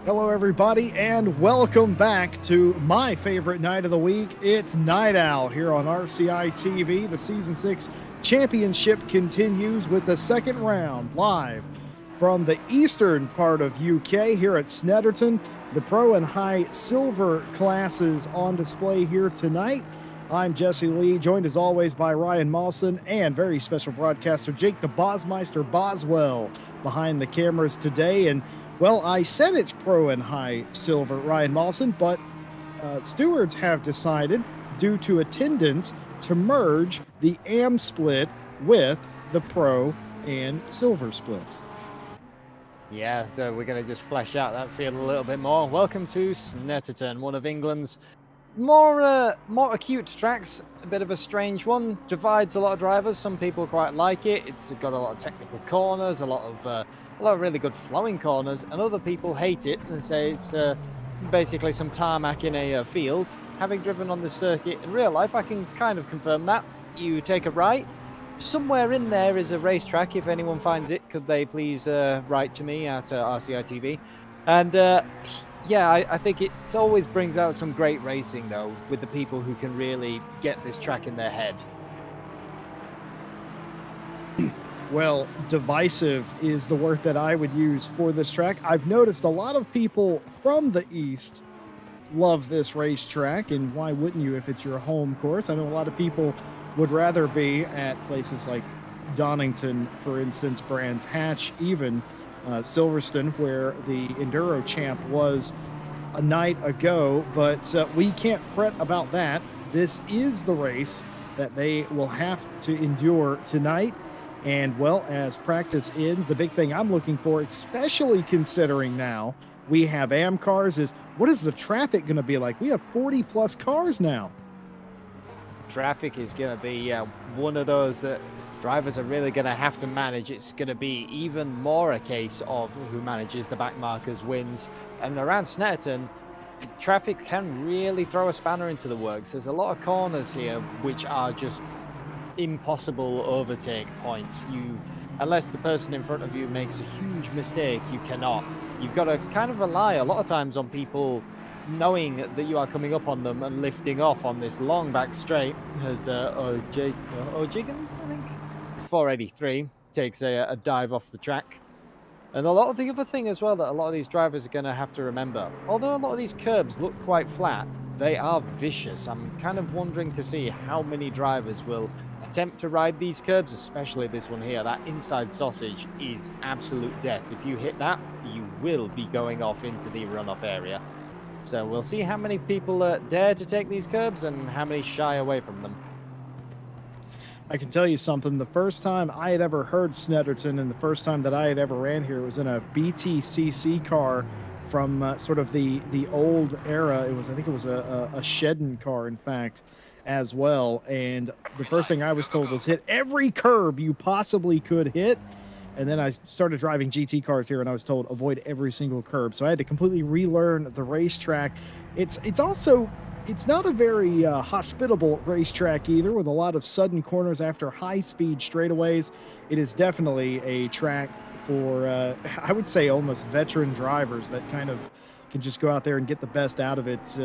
Hello, everybody, and welcome back to my favorite night of the week. It's Night Owl here on RCI TV. The Season 6 Championship continues with the second round live from the eastern part of UK here at Snetterton. The Pro and High Silver classes on display here tonight. I'm Jesse Lee, joined as always by Ryan Mawson and very special broadcaster Jake the Bosmeister Boswell behind the cameras today. And well, I said it's Pro and High Silver, Ryan Mawson, but stewards have decided, due to attendance, to merge the AM split with the Pro and Silver splits. Yeah, so we're going to just flesh out that field a little bit more. Welcome to Snetterton, one of England's more acute tracks. A bit of a strange one, divides a lot of drivers. Some people quite like it. It's got a lot of technical corners, a lot of really good flowing corners, and other people hate it and say it's basically some tarmac in a field. Having driven on this circuit in real life, I can kind of confirm that. You take a right. Somewhere in there is a racetrack. If anyone finds it, could they please write to me at RCI TV? And yeah, I think it always brings out some great racing, though, with the people who can really get this track in their head. Well, divisive is the word that I would use for this track. I've noticed a lot of people from the East love this racetrack, and why wouldn't you if it's your home course? I know a lot of people would rather be at places like Donington, for instance, Brands Hatch, even Silverstone, where the Enduro champ was a night ago, but we can't fret about that. This is the race that they will have to endure tonight. And, well, as practice ends, the big thing I'm looking for, especially considering now we have AM cars, is what is the traffic going to be like? We have 40-plus cars now. Traffic is going to be one of those that drivers are really going to have to manage. It's going to be even more a case of who manages the back markers wins. And around Snetterton, traffic can really throw a spanner into the works. There's a lot of corners here which are just impossible overtake points. Unless the person in front of you makes a huge mistake, you cannot. You've got to kind of rely a lot of times on people knowing that you are coming up on them and lifting off on this long back straight, as O'Jigan, I think, 483 takes a dive off the track. And a lot of the other thing as well that a lot of these drivers are going to have to remember, although a lot of these curbs look quite flat, they are vicious. I'm kind of wondering to see how many drivers will attempt to ride these curbs, especially this one here. That inside sausage is absolute death. If you hit that, you will be going off into the runoff area. So we'll see how many people dare to take these curbs and how many shy away from them. I can tell you something. The first time I had ever heard Snetterton and the first time that I had ever ran here was in a BTCC car from sort of the old era. It was, I think it was a Shedden car, in fact, as well. And the first thing I was told was hit every curb you possibly could hit. And then I started driving GT cars here and I was told avoid every single curb. So I had to completely relearn the racetrack. It's also, it's not a very hospitable racetrack either, with a lot of sudden corners after high-speed straightaways. It is definitely a track for, I would say, almost veteran drivers that kind of can just go out there and get the best out of it.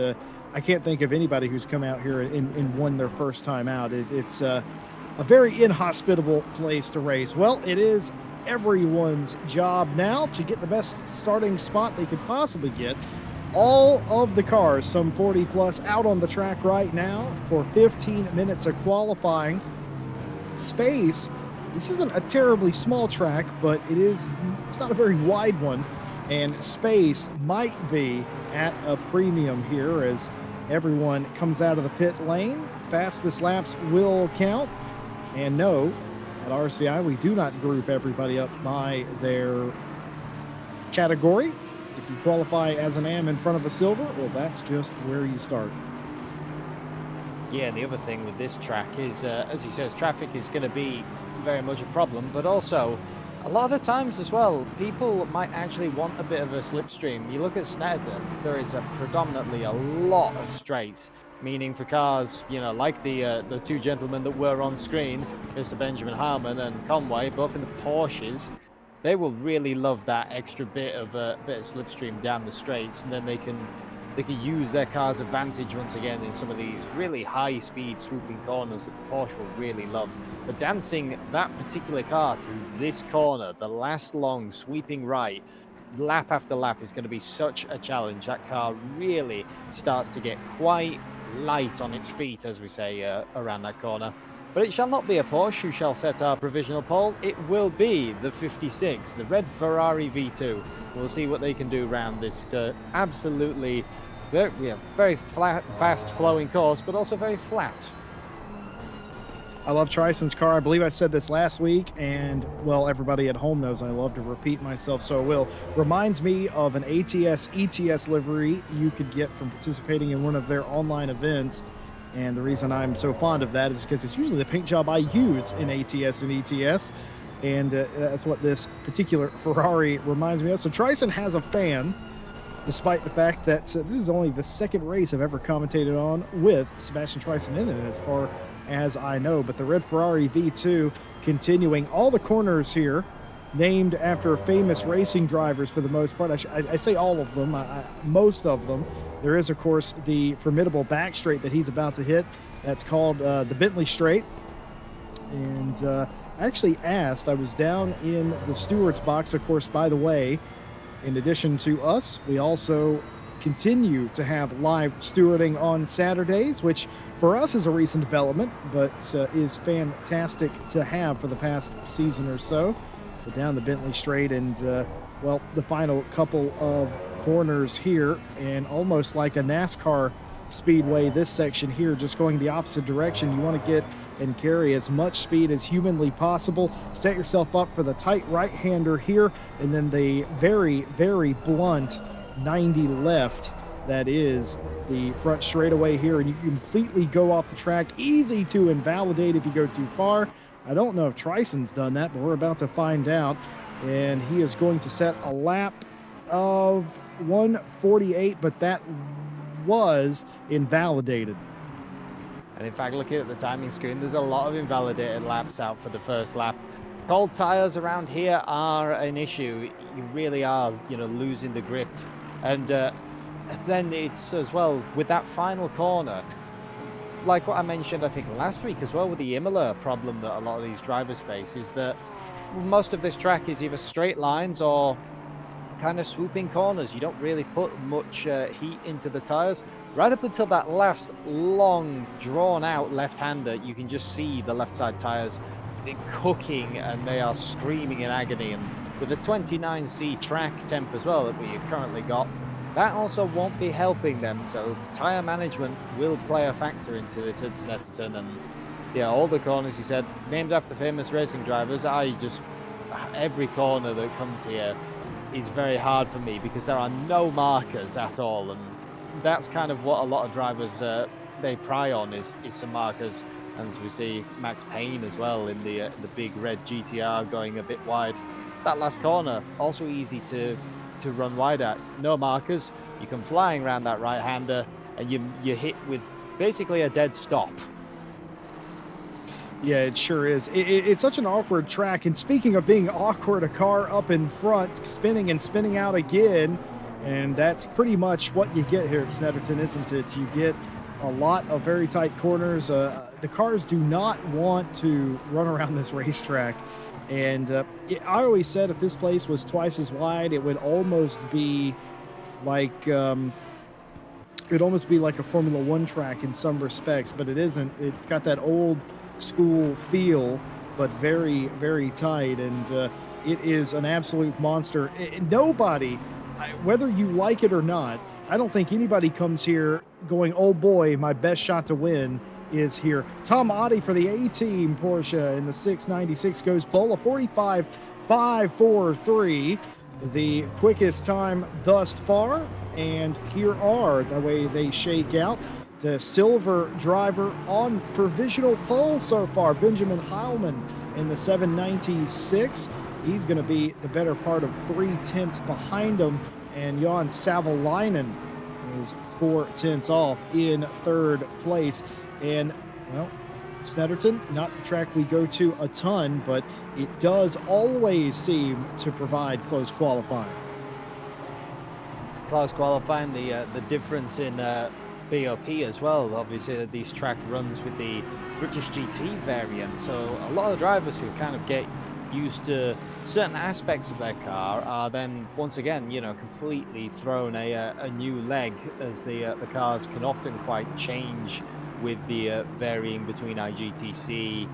I can't think of anybody who's come out here and won their first time out. It's a very inhospitable place to race. Well, it is everyone's job now to get the best starting spot they could possibly get. All of the cars, some 40 plus, out on the track right now for 15 minutes of qualifying. Space, this isn't a terribly small track, but it's not a very wide one. And space might be at a premium here as everyone comes out of the pit lane. Fastest laps will count. And no, at RCI, we do not group everybody up by their category. If you qualify as an AM in front of a silver, well, that's just where you start. Yeah, and the other thing with this track is, as he says, traffic is going to be very much a problem, but also a lot of the times as well, people might actually want a bit of a slipstream. You look at Snetterton, there is predominantly a lot of straights, meaning for cars, you know, like the two gentlemen that were on screen, Mr. Benjamin Harmon and Conway, both in the Porsches. They will really love that extra bit of slipstream down the straights, and then they can use their car's advantage once again in some of these really high-speed swooping corners that the Porsche will really love. But dancing that particular car through this corner, the last long sweeping right, lap after lap, is going to be such a challenge. That car really starts to get quite light on its feet, as we say, around that corner. But it shall not be a Porsche who shall set our provisional pole. It will be the 56, the red Ferrari V2. We'll see what they can do around this absolutely very flat, fast-flowing course, but also very flat. I love Trison's car. I believe I said this last week, and, well, everybody at home knows I love to repeat myself, so I will. Reminds me of an ATS-ETS livery you could get from participating in one of their online events. And the reason I'm so fond of that is because it's usually the paint job I use in ATS and ETS. And that's what this particular Ferrari reminds me of. So Trison has a fan, despite the fact that this is only the second race I've ever commentated on with Sebastian Trison in it, as far as I know. But the red Ferrari V2 continuing all the corners here, named after famous racing drivers for the most part. I say all of them, most of them. There is, of course, the formidable back straight that he's about to hit. That's called the Bentley Straight. And I actually asked, I was down in the stewards box, of course, by the way. In addition to us, we also continue to have live stewarding on Saturdays, which for us is a recent development, but is fantastic to have for the past season or so. But down the Bentley Straight and, well, the final couple of corners here, and almost like a NASCAR speedway, this section here, just going the opposite direction. You want to get and carry as much speed as humanly possible. Set yourself up for the tight right-hander here, and then the very, very blunt 90 left. That is the front straightaway here, and you completely go off the track. Easy to invalidate if you go too far. I don't know if Trison's done that, but we're about to find out. And he is going to set a lap of 148, but that was invalidated. And in fact, looking at the timing screen, there's a lot of invalidated laps out for the first lap. Cold tires around here are an issue. You really are, losing the grip. And then it's as well with that final corner, like what I mentioned, I think last week as well, with the Imola problem that a lot of these drivers face, is that most of this track is either straight lines or kind of swooping corners. You don't really put much heat into the tires. Right up until that last long, drawn-out left-hander, you can just see the left side tires cooking, and they are screaming in agony. And with the 29C track temp as well that we currently got, that also won't be helping them. So tire management will play a factor into this at Snetterton. And yeah, all the corners you said, named after famous racing drivers. Every corner that comes here is very hard for me because there are no markers at all, and that's kind of what a lot of drivers they pry on is some markers. And as we see Max Payne as well in the big red GTR going a bit wide. That last corner also easy to run wide at. No markers. You come flying around that right-hander, and you hit with basically a dead stop. Yeah, it sure is. It's such an awkward track. And speaking of being awkward, a car up in front spinning and spinning out again. And that's pretty much what you get here at Snetterton, isn't it? You get a lot of very tight corners. The cars do not want to run around this racetrack. And I always said if this place was twice as wide, it would almost be like a Formula One track in some respects, but it isn't. It's got that old school feel, but very, very tight, and it is an absolute monster. Nobody, whether you like it or not, I don't think anybody comes here going, oh boy, my best shot to win is here. Tom Otte for the A-Team Porsche in the 696 goes pole, a 45.543, the quickest time thus far. And here are the way they shake out. The silver driver on provisional pole so far, Benjamin Heilman in the 796. He's going to be the better part of 3/10 behind him, and Jan Savalainen is 4/10 off in third place. And, well, Snetterton, not the track we go to a ton, but it does always seem to provide close qualifying. Close qualifying, the difference in BOP as well. Obviously, this track runs with the British GT variant, so a lot of the drivers who kind of get used to certain aspects of their car are then once again, completely thrown a new leg, as the cars can often quite change with the varying between IGTC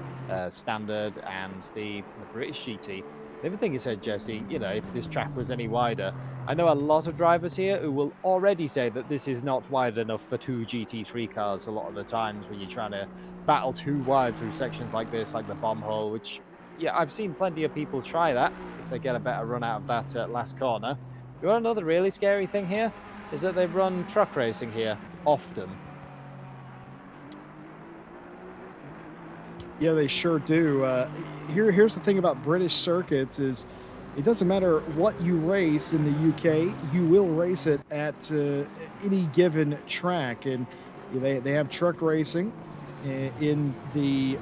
standard and the British GT. The other thing you said, Jesse, if this track was any wider, I know a lot of drivers here who will already say that this is not wide enough for two GT3 cars a lot of the times when you're trying to battle too wide through sections like this, like the bomb hole, which, yeah, I've seen plenty of people try that if they get a better run out of that last corner. You want another really scary thing here? Is that they run truck racing here often. Yeah, they sure do. Here's the thing about British circuits is it doesn't matter what you race in the UK, you will race it at any given track. And they have truck racing in the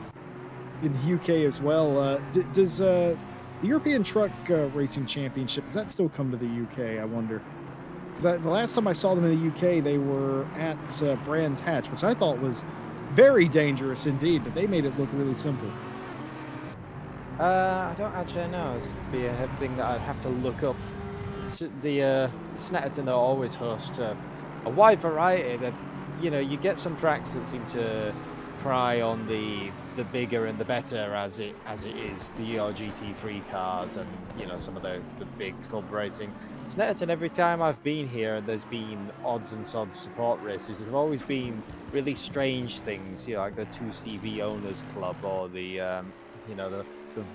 UK as well. Does the European Truck Racing Championship, does that still come to the UK, I wonder? Because the last time I saw them in the UK, they were at Brands Hatch, which I thought was very dangerous indeed, but they made it look really simple. I don't actually know. This would be a thing that I'd have to look up. The Snetterton always hosts a wide variety. That you get some tracks that seem to pry on the bigger and the better as it is, the GT3 cars and some of the big club racing. Snetterton, every time I've been here and there's been odds and sods support races, there's always been really strange things, like the 2CV Owners Club or the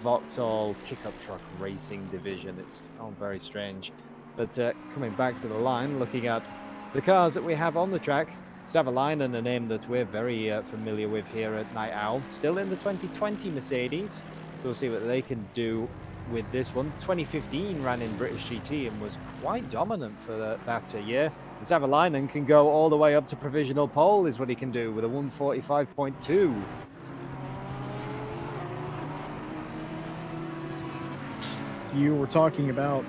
Vauxhall pickup truck racing division. It's all very strange. But coming back to the line, looking at the cars that we have on the track, Savalainen, a name that we're very familiar with here at Night Owl, still in the 2020 Mercedes. We'll see what they can do with this one. 2015 ran in British GT and was quite dominant for that year. And Savalainen can go all the way up to provisional pole, is what he can do with a 145.2. You were talking about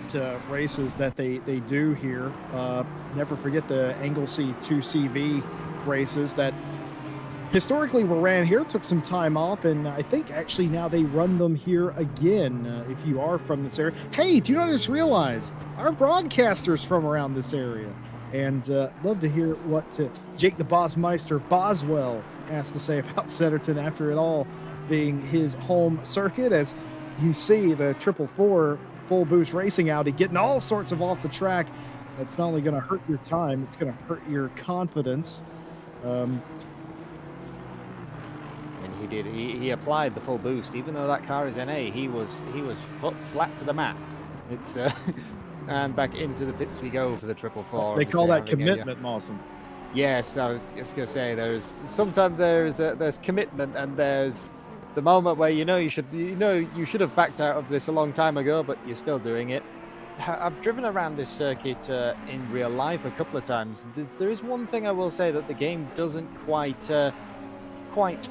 races that they do here. Never forget the Anglesey 2CV races that historically were ran here, took some time off, and I think actually now they run them here again. If you are from this area, hey, do you know what I just realized? Our broadcasters from around this area, and love to hear what Jake the Bossmeister Boswell has to say about Snetterton after it all being his home circuit. As you see the 444 full boost racing Audi getting all sorts of off the track. That's not only going to hurt your time, it's going to hurt your confidence. And he did. He applied the full boost, even though that car is NA. He was foot flat to the mat. It's and back into the pits we go for the 444. They call that commitment, Mawson. Yes, I was just gonna say sometimes there's commitment, and there's the moment where you should have backed out of this a long time ago, but you're still doing it. I've driven around this circuit in real life a couple of times. There is one thing I will say that the game doesn't quite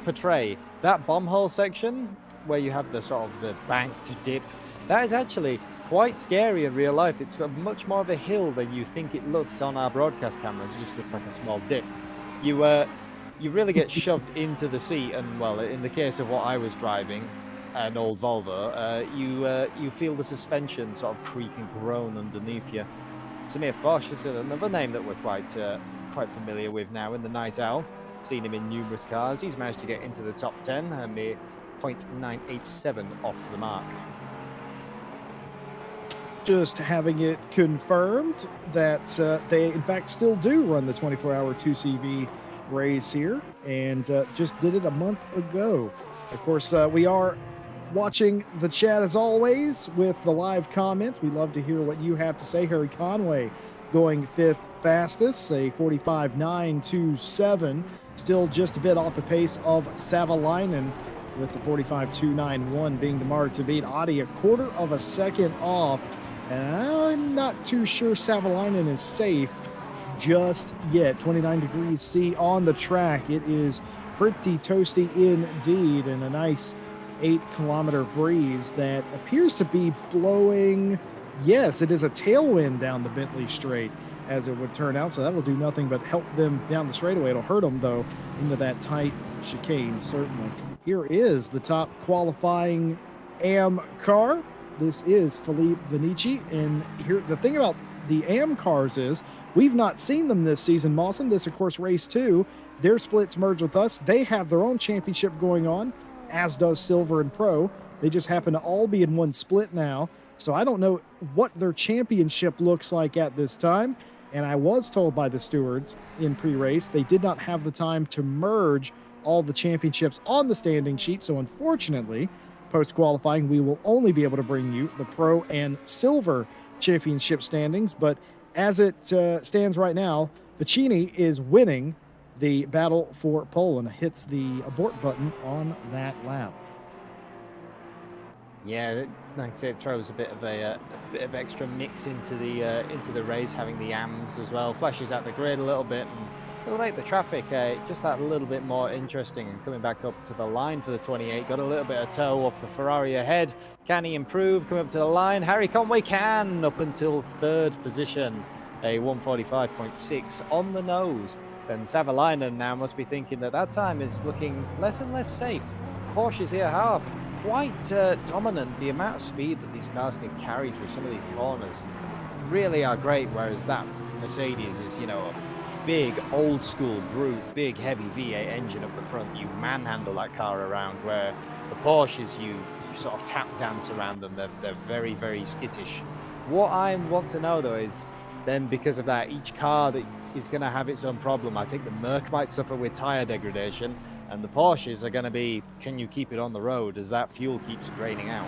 portray. That bomb hole section where you have the sort of the banked dip, that is actually quite scary in real life. It's much more of a hill than you think it looks on our broadcast cameras. It just looks like a small dip. You really get shoved into the seat, and well, in the case of what I was driving, an old Volvo, you feel the suspension sort of creak and groan underneath you. Samir Foch is another name that we're quite familiar with now in the Night Owl. Seen him in numerous cars. He's managed to get into the top 10, a mere 0.987 off the mark. Just having it confirmed that they in fact still do run the 24-hour 2CV race here, and just did it a month ago. Of course, we are watching the chat as always with the live comments. We love to hear what you have to say. Harry Conway going 5th fastest, a 45.927, still just a bit off the pace of Savalainen, with the 45.291 being the mark to beat. Audi a quarter of a second off, and I'm not too sure Savalainen is safe just yet. 29 degrees C on the track. It is pretty toasty indeed, and a nice 8-kilometer breeze that appears to be blowing. Yes, it is a tailwind down the Bentley Straight, as it would turn out, so that will do nothing but help them down the straightaway. It'll hurt them, though, into that tight chicane, certainly. Here is the top qualifying AM car. This is Philippe Vinici, and here the thing about the AM cars is we've not seen them this season, Mawson. This, of course, race 2. Their splits merge with us. They have their own championship going on, as does Silver and Pro. They just happen to all be in one split now, so I don't know what their championship looks like at this time. And I was told by the stewards in pre-race they did not have the time to merge all the championships on the standing sheet. So unfortunately, post-qualifying, we will only be able to bring you the Pro and Silver championship standings. But as it stands right now, Vicini is winning the battle for pole and hits the abort button on that lap. Yeah, like I say, it throws a bit of extra mix into the race, having the AMs as well. Flashes out the grid a little bit, and it'll make the traffic just that little bit more interesting. And coming back up to the line for the 28, got a little bit of tow off the Ferrari ahead. Can he improve? Coming up to the line, Harry Conway can, up until 3rd position, a 145.6 on the nose. Then Savalainen now must be thinking that time is looking less and less safe. Porsches here are quite dominant. The amount of speed that these cars can carry through some of these corners really are great, whereas that Mercedes is, a big old school brute, big heavy V8 engine up the front. You manhandle that car around, where the Porsches, you sort of tap dance around them. They're very, very skittish. What I want to know though is then, because of that, each car that is going to have its own problem. I think the Merc might suffer with tire degradation, and the Porsches are going to be, can you keep it on the road as that fuel keeps draining out?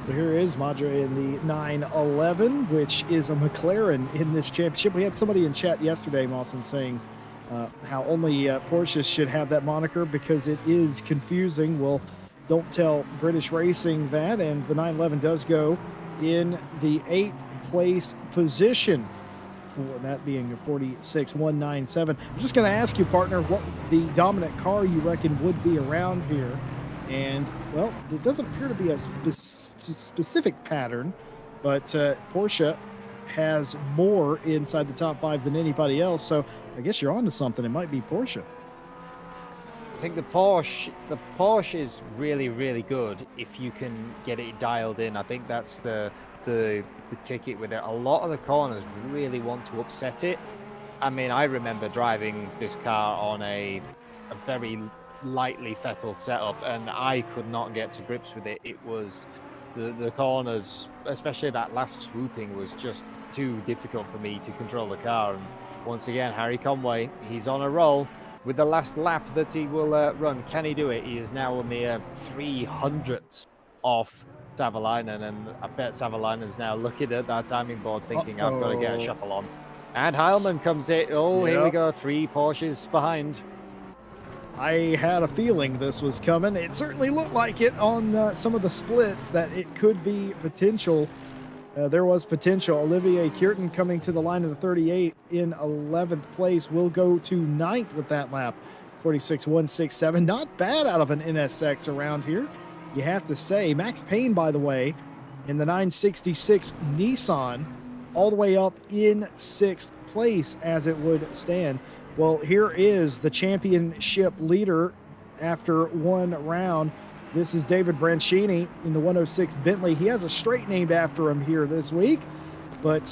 Well, here is Madre in the 911, which is a McLaren in this championship. We had somebody in chat yesterday, Mawson, saying how only Porsches should have that moniker because it is confusing. Well, don't tell British Racing that, and the 911 does go in the 8th place position, for that being a 46.197. I'm just going to ask you, partner, what the dominant car you reckon would be around here. And, well, there doesn't appear to be a specific pattern, but Porsche has more inside the top five than anybody else. So I guess you're onto something. It might be Porsche. I think the Porsche is really, really good if you can get it dialed in. I think that's the ticket with it. A lot of the corners really want to upset it. I mean, I remember driving this car on a very lightly fettled setup, and I could not get to grips with it. It was the corners, especially that last swooping, was just too difficult for me to control the car. And once again, Harry Conway, he's on a roll with the last lap that he will run. Can he do it? He is now a mere 300ths off Savalainen, and I bet Savalanen's now looking at that timing board thinking, I've got to get a Uh-oh. shuffle on. And Heilmann comes in. Oh, here we Yep. go. 3 Porsches behind. I had a feeling this was coming. It certainly looked like it on some of the splits that it could be potential. There was potential. Olivier Kierten coming to the line of the 38 in 11th place will go to 9th with that lap. 46.167. Not bad out of an NSX around here, you have to say. Max Payne, by the way, in the 966 Nissan, all the way up in 6th place as it would stand. Well, here is the championship leader after one round. This is David Branchini in the 106 Bentley. He has a straight named after him here this week, but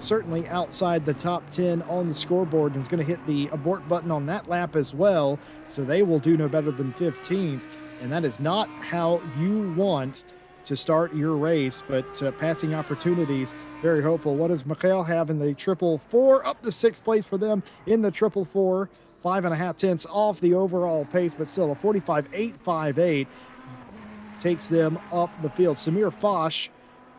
certainly outside the top 10 on the scoreboard, and is going to hit the abort button on that lap as well. So they will do no better than 15th, and that is not how you want to start your race, but passing opportunities, very hopeful. What does Mikhail have in the 444? Up to 6th place for them in the 444. 5.5 tenths off the overall pace, but still a 45.858 takes them up the field. Samir Foch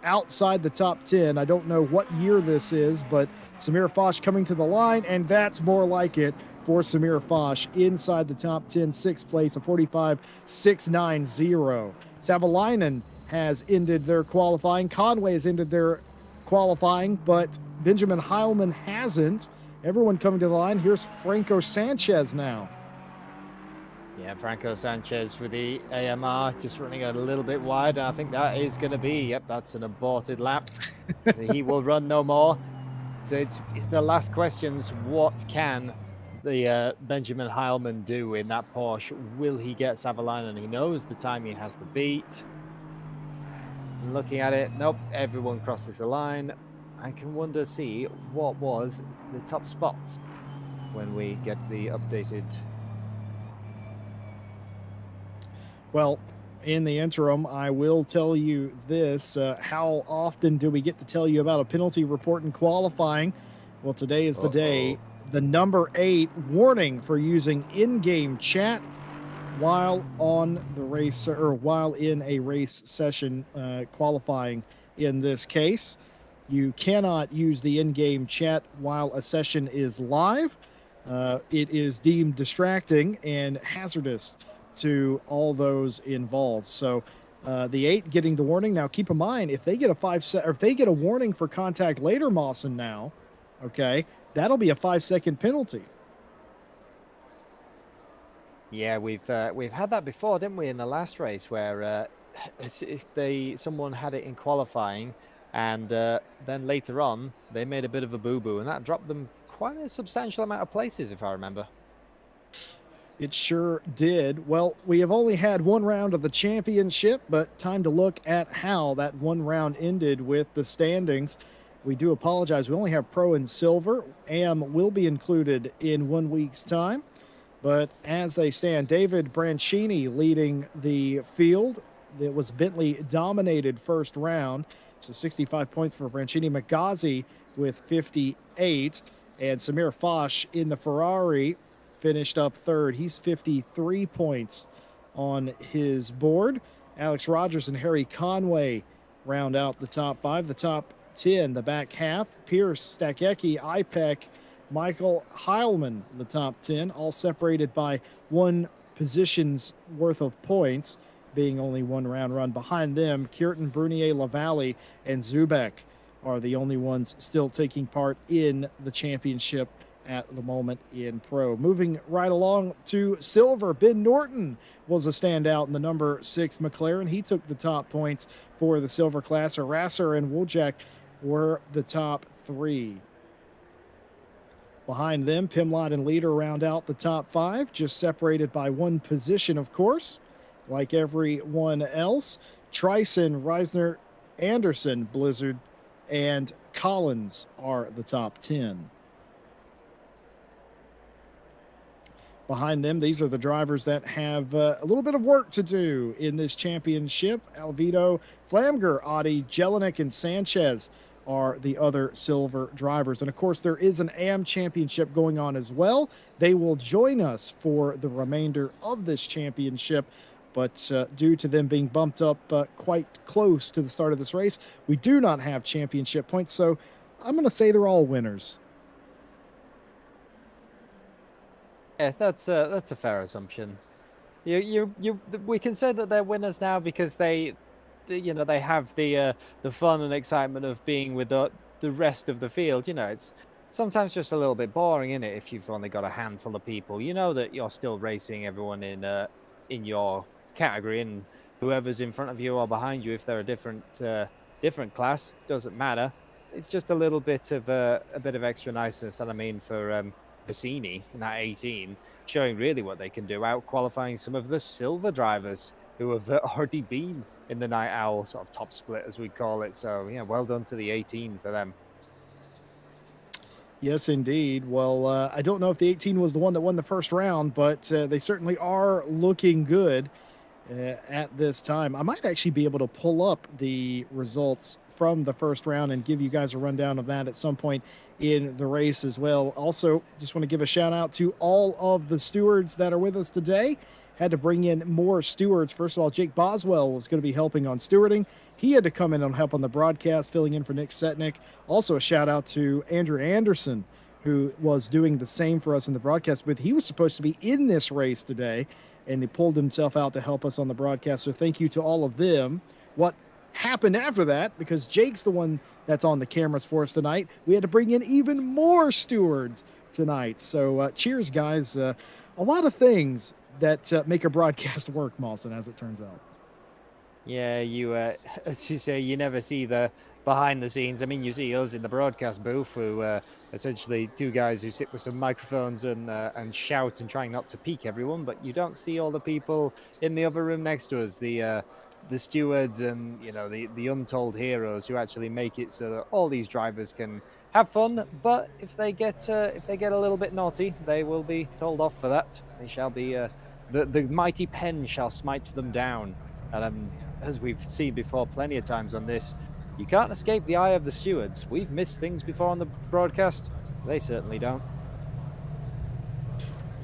outside the top 10. I don't know what year this is, but Samir Foch coming to the line, and that's more like it for Samir Foch inside the top 10, 6th place, a 45.690. Savalainen has ended their qualifying. Conway has ended their qualifying, but Benjamin Heilmann hasn't. Everyone coming to the line. Here's Franco Sanchez now. Yeah, Franco Sanchez with the AMR just running a little bit wide. And I think that is going to be, yep, that's an aborted lap. He will run no more. So it's the last questions. What can the Benjamin Heilmann do in that Porsche? Will he get Savalainen? He knows the time he has to beat. Looking at it, nope, everyone crosses the line. I can wonder, see what was the top spots when we get the updated. Well, in the interim, I will tell you this. How often do we get to tell you about a penalty report in qualifying? Well, today is the day. The number 8 warning for using in-game chat while on the race, or while in a race session qualifying in this case. You cannot use the in-game chat while a session is live. It is deemed distracting and hazardous to all those involved. So the 8 getting the warning. Now keep in mind, if they get a or if they get a warning for contact later, Mawson, now, okay, that'll be a 5-second penalty. Yeah, we've had that before, didn't we, in the last race, where if someone had it in qualifying, and then later on they made a bit of a boo-boo, and that dropped them quite a substantial amount of places, if I remember. It sure did. Well, we have only had one round of the championship, but time to look at how that one round ended with the standings. We do apologize. We only have Pro and Silver. AM will be included in 1 week's time. But as they stand, David Branchini leading the field. It was Bentley dominated first round. So 65 points for Branchini. Magazi with 58. And Samir Foch in the Ferrari finished up third. He's 53 points on his board. Alex Rogers and Harry Conway round out the top 5. The top 10, the back half. Pierce, Stakecki, Ipek, Michael Heilmann, the top 10, all separated by 1 position's worth of points, being only 1 round run. Behind them, Kierten, Brunier, Lavallee, and Zubek are the only ones still taking part in the championship at the moment in pro. Moving right along to silver, Ben Norton was a standout in the number 6 McLaren. He took the top points for the silver class. Harasser and Wojak were the top 3. Behind them, Pimlott and Leader round out the top 5, just separated by 1 position, of course, like everyone else. Tryson, Reisner, Anderson, Blizzard, and Collins are the top 10. Behind them, these are the drivers that have a little bit of work to do in this championship. Alvito, Flamger, Audi, Jelinek, and Sanchez are the other silver drivers. And of course, there is an AM championship going on as well. They will join us for the remainder of this championship. But due to them being bumped up quite close to the start of this race, we do not have championship points. So I'm going to say they're all winners. Yeah, that's a fair assumption. We can say that they're winners now because they have the fun and excitement of being with the rest of the field. It's sometimes just a little bit boring, isn't it? If you've only got a handful of people, you know that you're still racing everyone in your category, and whoever's in front of you or behind you, if they're a different class, doesn't matter. It's just a little bit of a bit of extra niceness, and I mean for Bassini in that 18, showing really what they can do, out qualifying some of the silver drivers who have already been in the Night Owl sort of top split, as we call it. So yeah, well done to the 18 for them. Yes, indeed. Well, I don't know if the 18 was the one that won the first round, but they certainly are looking good at this time. I might actually be able to pull up the results from the first round and give you guys a rundown of that at some point in the race as well. Also, just want to give a shout out to all of the stewards that are with us today. Had to bring in more stewards. First of all, Jake Boswell was going to be helping on stewarding. He had to come in and help on the broadcast, filling in for Nick Setnick. Also, a shout out to Andrew Anderson, who was doing the same for us in the broadcast booth. He was supposed to be in this race today, and he pulled himself out to help us on the broadcast. So thank you to all of them. What happened after that, because Jake's the one that's on the cameras for us tonight, we had to bring in even more stewards tonight. So cheers, guys. A lot of things that make a broadcast work, Mawson, as it turns out. Yeah, as you say, you never see the behind the scenes. I mean, you see us in the broadcast booth, who essentially 2 guys who sit with some microphones and shout and trying not to peak everyone, but you don't see all the people in the other room next to us, the stewards and the untold heroes who actually make it so that all these drivers can have fun. But if they get a little bit naughty, they will be told off for that. They shall be the mighty pen shall smite them down. And as we've seen before plenty of times on this, you can't escape the eye of the stewards. We've missed things before on the broadcast. They certainly don't.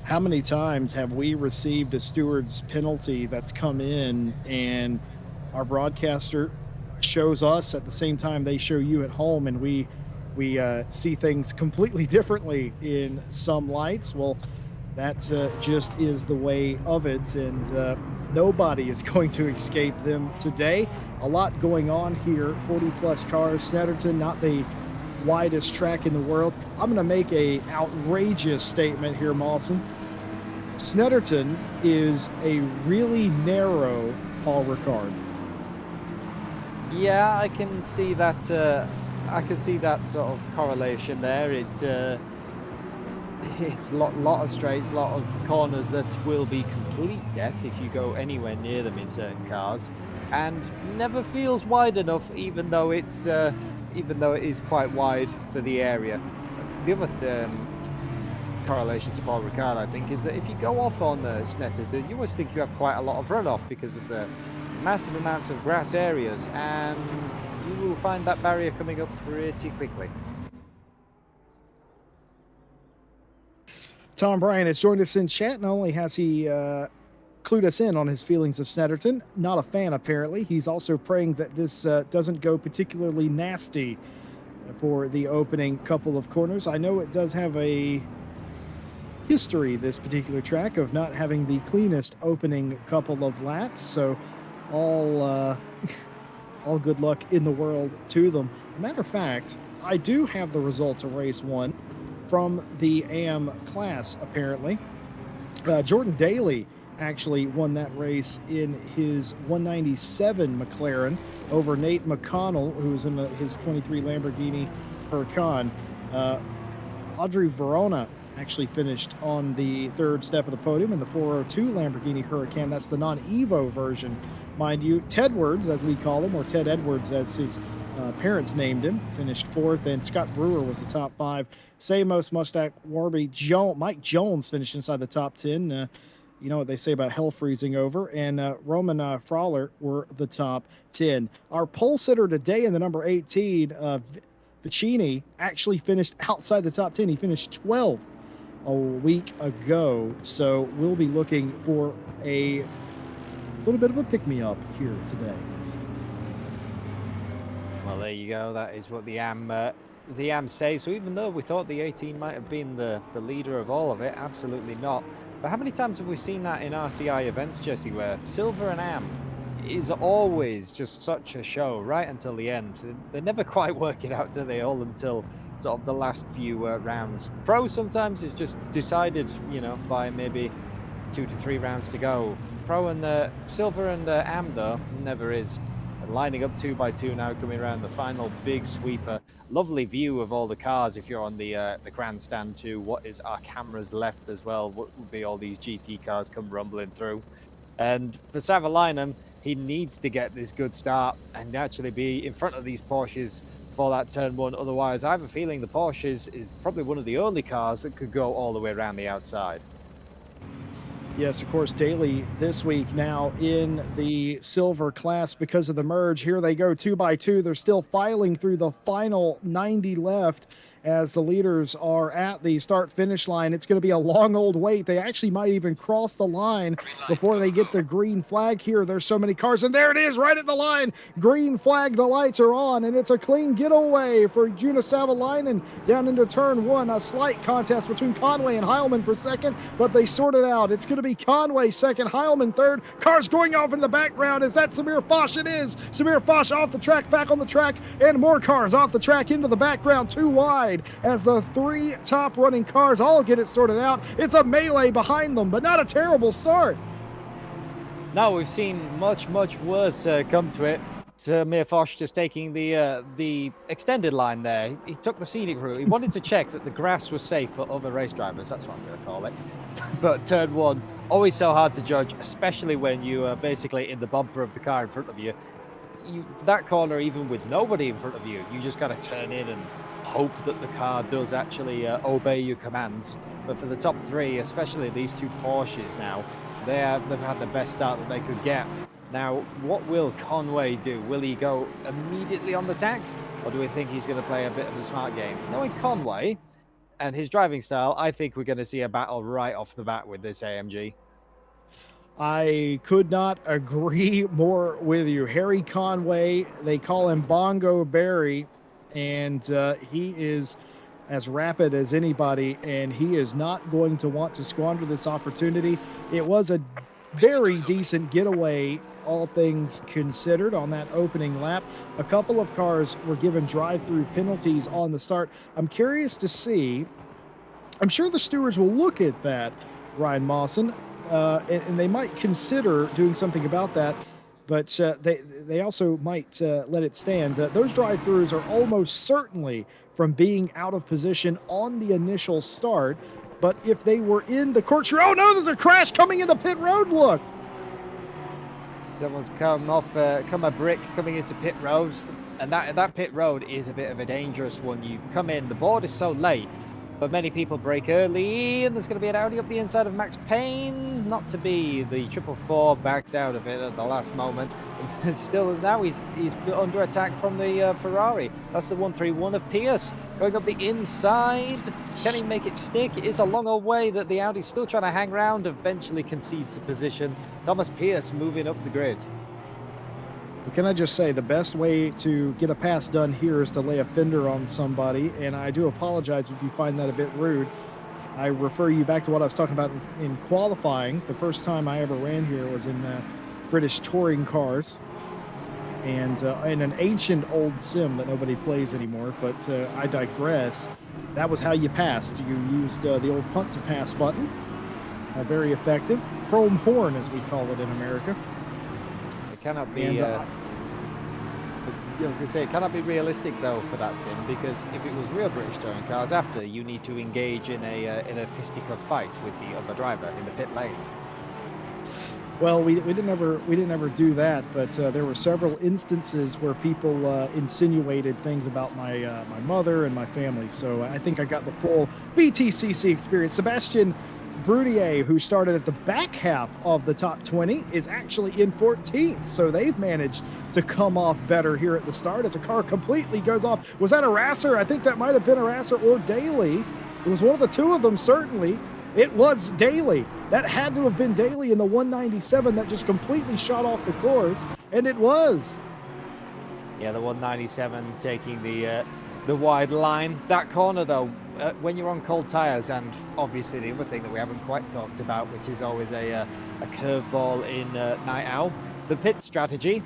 How many times have we received a steward's penalty that's come in and our broadcaster shows us at the same time they show you at home, and we see things completely differently in some lights? Well, that just is the way of it, and nobody is going to escape them today. A lot going on here, 40-plus cars. Snetterton, not the widest track in the world. I'm going to make a outrageous statement here, Mawson. Snetterton is a really narrow Paul Ricard. Yeah, I can see that. I can see that sort of correlation there. It's a lot of straights, a lot of corners that will be complete death if you go anywhere near them in certain cars, and never feels wide enough, even though it is quite wide for the area. The other correlation to Paul Ricard, I think, is that if you go off on Snetterton, you always think you have quite a lot of runoff because of the massive amounts of grass areas, and you will find that barrier coming up pretty quickly. Tom Bryan has joined us in chat. Not only has he clued us in on his feelings of Snetterton, not a fan apparently, he's also praying that this doesn't go particularly nasty for the opening couple of corners. I know it does have a history, this particular track, of not having the cleanest opening couple of laps, so all good luck in the world to them. Matter of fact, I do have the results of race 1 from the AM class, apparently. Jordan Daly actually won that race in his 197 McLaren over Nate McConnell, who was in his 23 Lamborghini Huracan. Audrey Verona actually finished on the third step of the podium in the 402 Lamborghini Huracan. That's the non-Evo version, mind you. Tedwards, as we call him, or Ted Edwards, as his parents named him, finished fourth, and Scott Brewer was the top five. Samos, Mustang, Warby, Mike Jones finished inside the top 10. You know what they say about hell freezing over, and Roman Frawler were the top 10. Our pole sitter today in the number 18, Vicini, actually finished outside the top 10. He finished 12th a week ago, so we'll be looking for a little bit of a pick-me-up here today. Well, there you go. That is what the AM say. So even though we thought the 18 might have been the leader of all of it, absolutely not. But how many times have we seen that in RCI events, Jesse, where Silver and AM is always just such a show right until the end? They never quite work it out, do they, all until sort of the last few rounds. Pro sometimes is just decided, you know, by maybe 2 to 3 rounds to go. Pro and Silver and AM, though, never is. Lining up 2 by 2 now, coming around the final big sweeper. Lovely view of all the cars if you're on the grandstand too. What is our cameras left as well? What would be all these GT cars come rumbling through? And for Savalainen, he needs to get this good start and actually be in front of these Porsches for that turn one. Otherwise, I have a feeling the Porsche is probably one of the only cars that could go all the way around the outside. Yes, of course, Daly this week now in the silver class because of the merge. Here they go 2 by 2. They're still filing through the final 90 left as the leaders are at the start-finish line. It's going to be a long old wait. They actually might even cross the line before they get the green flag here. There's so many cars, and there it is right at the line. Green flag, the lights are on, and it's a clean getaway for Juna Savalainen down into turn one. A slight contest between Conway and Heilman for second, but they sort it out. It's going to be Conway second, Heilman third. Cars going off in the background. Is that Samir Foch? It is. Samir Foch off the track, back on the track, and more cars off the track into the background, too wide. As the 3 top running cars all get it sorted out. It's a melee behind them, but not a terrible start. No, we've seen much worse come to it. Samir Foch just taking the extended line there. He took the scenic route. He wanted to check that the grass was safe for other race drivers. That's what I'm going to call it. But turn one, always so hard to judge, especially when you are basically in the bumper of the car in front of you. That corner, even with nobody in front of you, you just got to turn in and hope that the car does actually obey your commands. But for the top 3, especially these 2 Porsches now, they've had the best start that they could get. Now, what will Conway do? Will he go immediately on the tack, or do we think he's going to play a bit of a smart game? Knowing Conway and his driving style, I think we're going to see a battle right off the bat with this AMG. I could not agree more with you. Harry Conway, they call him Bongo Barry, and he is as rapid as anybody, and he is not going to want to squander this opportunity. It was a very decent getaway, all things considered, on that opening lap. A couple of cars were given drive-through penalties on the start. I'm curious to see, I'm sure the stewards will look at that, Ryan Mawson, and they might consider doing something about that. But they also might let it stand. Those drive-throughs are almost certainly from being out of position on the initial start. But if they were in the corkscrew, oh no, there's a crash coming into pit road. Look, someone's come a brick coming into pit road, and that pit road is a bit of a dangerous one. You come in, the board is so late, but many people brake early, and there's going to be an Audi up the inside of Max Payne. Not to be. The 444 backs out of it at the last moment. Still, now he's under attack from the Ferrari. That's the 131 of Pierce going up the inside. Can he make it stick? It is a long old way that the Audi's still trying to hang around. Eventually concedes the position. Thomas Pierce moving up the grid. Can I just say the best way to get a pass done here is to lay a fender on somebody, and I do apologize if you find that a bit rude. I refer you back to what I was talking about in qualifying. The first time I ever ran here was in British touring cars, and in an ancient old sim that nobody plays anymore. But I digress. That was how you passed. You used the old punt to pass button. Very effective. Chrome horn, as we call it in America. It cannot be. And, I was going to say, it cannot be realistic though for that sim, because if it was real British touring cars, after you need to engage in a fisticuff fight with the other driver in the pit lane. Well, we didn't ever do that, but there were several instances where people insinuated things about my my mother and my family. So I think I got the full BTCC experience. Sebastian Brunier, who started at the back half of the top 20, is actually in 14th. So they've managed to come off better here at the start as a car completely goes off. Was that a Rasser? I think that might have been a Rasser or Daly. It was one of the two of them, certainly. It was Daly. That had to have been Daly in the 197 that just completely shot off the course, and it was. Yeah, the 197 taking the wide line. That corner, though, when you're on cold tyres, and obviously the other thing that we haven't quite talked about, which is always a curveball in Night Owl, the pit strategy.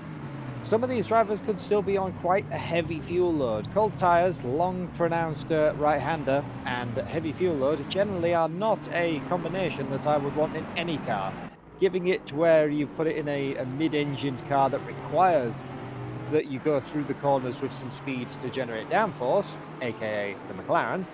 Some of these drivers could still be on quite a heavy fuel load. Cold tyres, long pronounced right-hander, and heavy fuel load generally are not a combination that I would want in any car. Giving it to where you put it in a mid-engined car that requires that you go through the corners with some speed to generate downforce, aka the McLaren,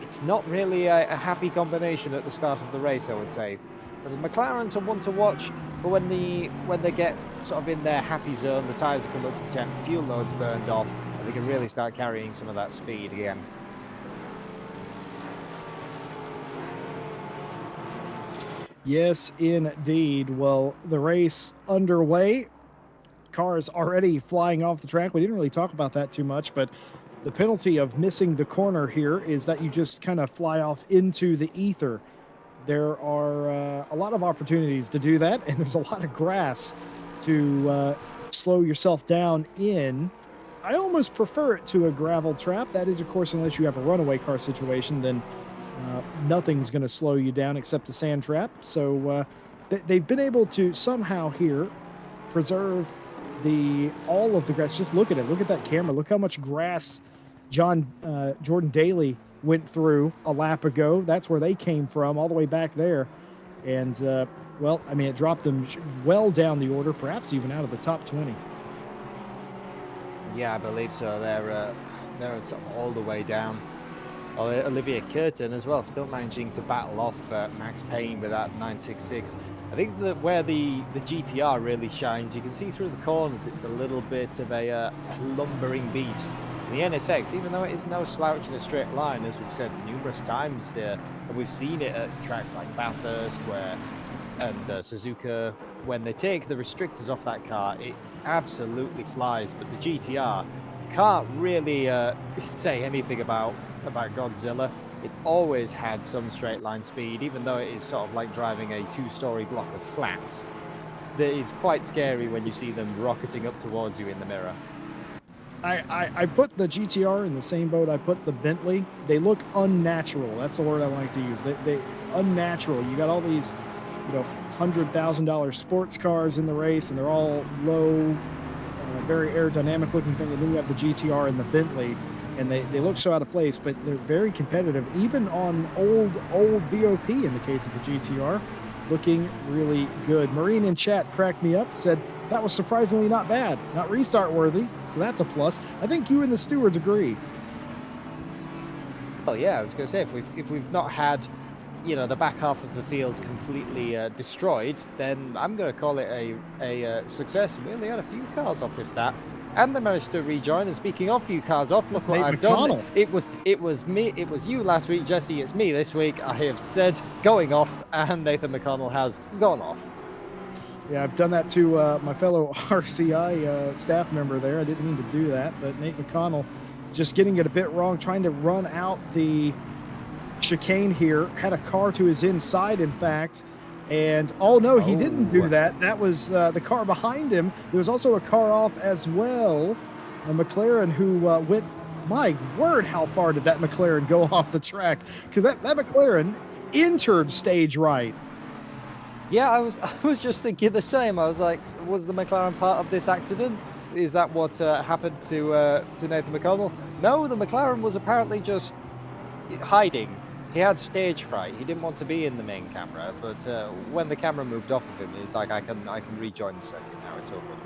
it's not really a happy combination at the start of the race, I would say. But the McLarens are one to watch for when they get sort of in their happy zone, the tyres have come up to temp, fuel load's burned off, and they can really start carrying some of that speed again. Yes, indeed. Well, the race underway. Cars already flying off the track. We didn't really talk about that too much, but the penalty of missing the corner here is that you just kind of fly off into the ether. There are a lot of opportunities to do that, and there's a lot of grass to slow yourself down in. I almost prefer it to a gravel trap. That is, of course, unless you have a runaway car situation, then nothing's going to slow you down except the sand trap. So they've been able to somehow here preserve all of the grass. Just look at it. Look at that camera. Look how much grass Jordan Daly went through a lap ago. That's where they came from, all the way back there. And, well, I mean, it dropped them well down the order, perhaps even out of the top 20. Yeah, I believe so. They're sort of all the way down. Olivia Curtin as well, still managing to battle off Max Payne with that 966. I think that where the GTR really shines, you can see through the corners, it's a little bit of a lumbering beast. The NSX, even though it is no slouch in a straight line, as we've said numerous times, and we've seen it at tracks like Bathurst and Suzuka, when they take the restrictors off that car, it absolutely flies. But the GTR, you can't really say anything about Godzilla. It's always had some straight line speed, even though it is sort of like driving a two-story block of flats. That is quite scary when you see them rocketing up towards you in the mirror. I put the GTR in the same boat I put the Bentley. They look unnatural. That's the word I like to use. They unnatural. You got all these, $100,000 sports cars in the race, and they're all low, very aerodynamic looking thing. And then you have the GTR and the Bentley, and they look so out of place, but they're very competitive, even on old BOP in the case of the GTR, looking really good. Marine in chat cracked me up, said that was surprisingly not bad, not restart worthy, so that's a plus. I think you and the stewards agree. Well, yeah, I was going to say, if we've not had, the back half of the field completely destroyed, then I'm going to call it a success. We only had a few cars off, if that. And they managed to rejoin. And speaking of few cars off, look what I've done. It was me. It was you last week, Jesse. It's me this week. I have said going off, and Nathan McConnell has gone off. Yeah, I've done that to my fellow RCI staff member there. I didn't mean to do that, but Nate McConnell just getting it a bit wrong, trying to run out the chicane here. Had a car to his inside, in fact. And, oh, no, he didn't do that. That was the car behind him. There was also a car off as well, a McLaren who went, my word, how far did that McLaren go off the track? Because that McLaren entered stage right. Yeah, I was just thinking the same. I was like, was the McLaren part of this accident? Is that what happened to Nathan McConnell? No, the McLaren was apparently just hiding. He had stage fright. He didn't want to be in the main camera, but when the camera moved off of him, he was like, I can rejoin the circuit now. It's all good.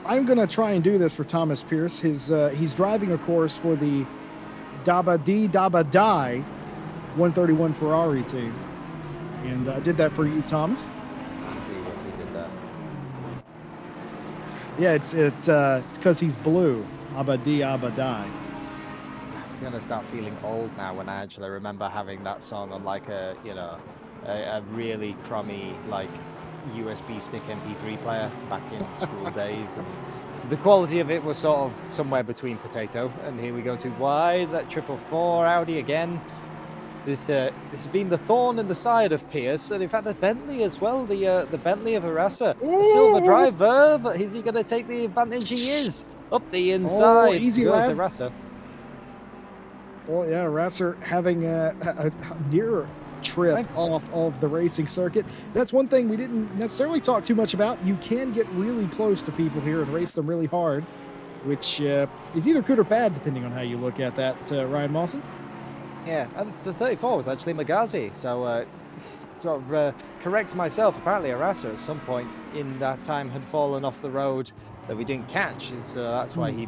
I'm going to try and do this for Thomas Pierce. He's driving a course for the Daba Die 131 Ferrari team. And I did that for you, Thomas. Let's see what we did there. Yeah, it's because he's blue. Abadi. I'm gonna start feeling old now when I actually remember having that song on like a really crummy like USB stick MP3 player back in school days, and the quality of it was sort of somewhere between potato. And here we go to why that 444 Audi again. This has been the thorn in the side of Pierce, and in fact the Bentley as well, the Bentley of Arasa, the silver driver. But is he going to take the advantage? He is up the inside. Easy goes lads. Arasa. Well, yeah, Rasser having a near trip off of the racing circuit. That's one thing we didn't necessarily talk too much about. You can get really close to people here and race them really hard, which is either good or bad depending on how you look at that, Ryan Mawson. Yeah, and the 34 was actually Magazi, so sort of correct myself. Apparently Arasa at some point in that time had fallen off the road that we didn't catch, so that's why he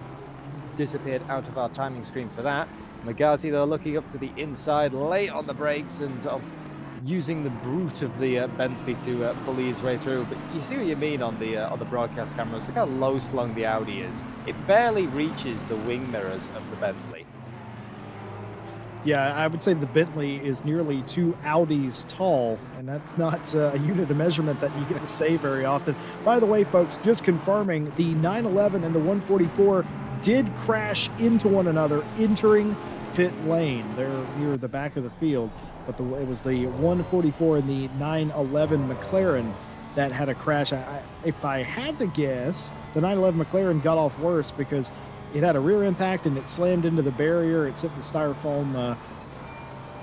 disappeared out of our timing screen for that. Magazi, though, looking up to the inside, late on the brakes and sort of using the brute of the Bentley to bully his way through. But you see what you mean on the broadcast cameras. Look how low slung the Audi is. It barely reaches the wing mirrors of the Bentley. Yeah, I would say the Bentley is nearly 2 Audis tall, and that's not a unit of measurement that you get to say very often. By the way, folks, just confirming, the 911 and the 144 did crash into one another entering pit lane. They're near the back of the field, but it was the 144 and the 911 McLaren that had a crash. If I had to guess, the 911 McLaren got off worse because it had a rear impact and it slammed into the barrier. It hit the styrofoam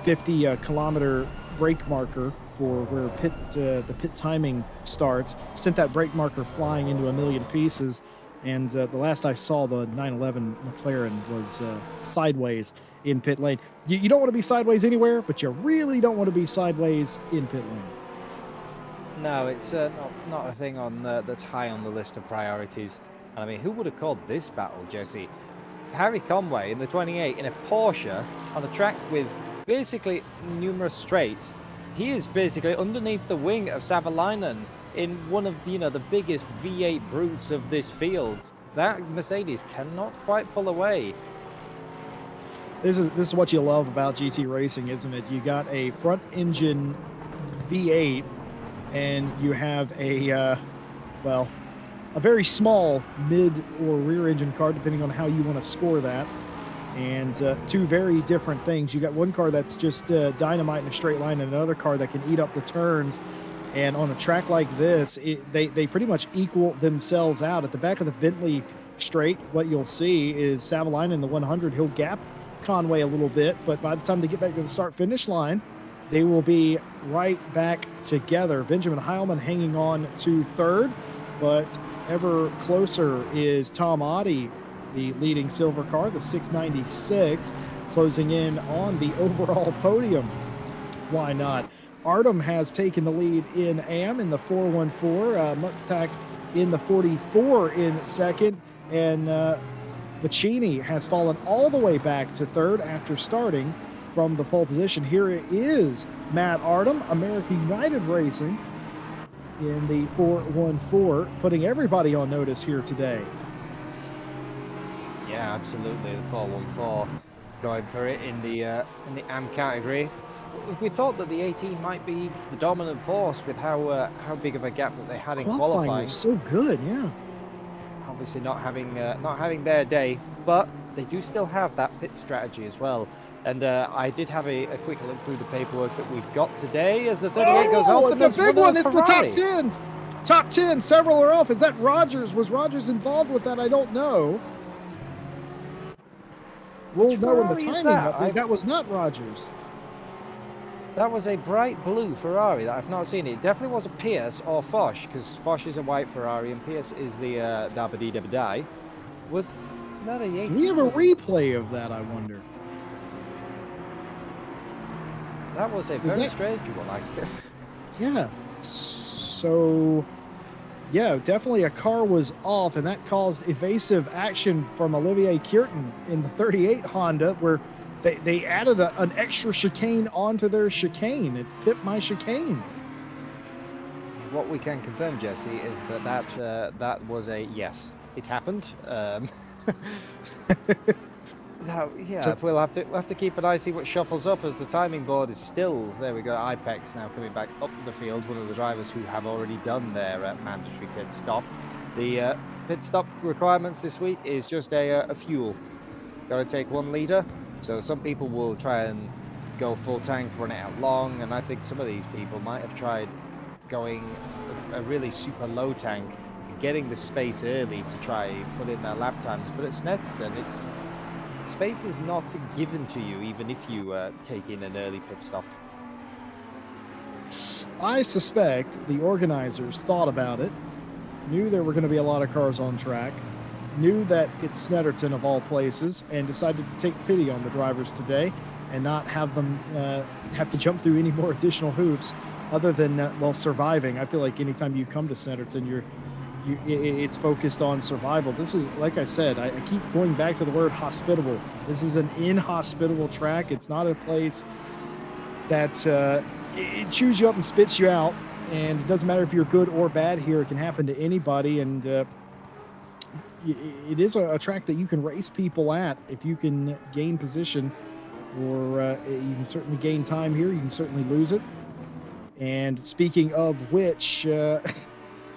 50-kilometer brake marker for where the pit timing starts. Sent that brake marker flying into a million pieces. And the last I saw, the 911 McLaren was sideways in pit lane. You don't want to be sideways anywhere, but you really don't want to be sideways in pit lane. No, it's not a thing on that's high on the list of priorities. And I mean, who would have called this battle, Jesse? Harry Conway in the 28 in a Porsche on a track with basically numerous straights. He is basically underneath the wing of Savalainen in one of the biggest V8 brutes of this field. That Mercedes cannot quite pull away. This is what you love about GT racing, isn't it? You got a front engine V8 and you have a very small mid or rear engine car, depending on how you want to score that. And two very different things. You got one car that's just dynamite in a straight line, and another car that can eat up the turns. And on a track like this, they pretty much equal themselves out. At the back of the Bentley straight, what you'll see is Savalainen in the 100. He'll gap Conway a little bit, but by the time they get back to the start-finish line, they will be right back together. Benjamin Heilman hanging on to third, but ever closer is Tom Oddie, the leading silver car, the 696, closing in on the overall podium. Why not? Artem has taken the lead in AM in the 414, Mutztak in the 44 in second, and Vicini has fallen all the way back to third after starting from the pole position. Here it is Matt Artem, American United Racing, in the 414, putting everybody on notice here today. Yeah, absolutely. The 414 going for it in the AM category. We thought that the 18 might be the dominant force with how big of a gap that they had in qualifying. Was so good, yeah. Obviously not having their day, but they do still have that pit strategy as well. And I did have a quick look through the paperwork that we've got today as the 38 goes off. It's a big one. It's the top 10s. Top 10. Several are off. Is that Rogers? Was Rogers involved with that? I don't know. We'll know in the timing. That was not Rogers. That was a bright blue Ferrari that I've not seen. It definitely was a Pierce or Foch, because Foch is a white Ferrari and Pierce is the Dabba-dee Dabba-die. Was no, the 18 Do we have a wasn't. replay of that, I wonder? That was a very strange one. Yeah. So, yeah, definitely a car was off, and that caused evasive action from Olivier Kierton in the 38 Honda, where they added an extra chicane onto their chicane. It's Pit My Chicane. What we can confirm, Jesse, is that was a yes. It happened. Now, yeah, So- we'll have to keep an eye, see what shuffles up as the timing board is still there. We go. IPEX now coming back up the field. One of the drivers who have already done their mandatory pit stop. The pit stop requirements this week is just a fuel. Got to take 1 liter. So some people will try and go full tank, run it out long, and I think some of these people might have tried going a really super low tank, getting the space early to try put in their lap times. But at Snetterton, space is not given to you, even if you take in an early pit stop. I suspect the organizers thought about it, knew there were going to be a lot of cars on track, knew that it's Snetterton of all places, and decided to take pity on the drivers today and not have them have to jump through any more additional hoops other than, well, surviving. I feel like anytime you come to Snetterton, it's focused on survival. This is, like I said, I keep going back to the word hospitable. This is an inhospitable track. It's not a place that it chews you up and spits you out, and it doesn't matter if you're good or bad here. It can happen to anybody, and it is a track that you can race people at if you can gain position, or you can certainly gain time here. You can certainly lose it. And speaking of which,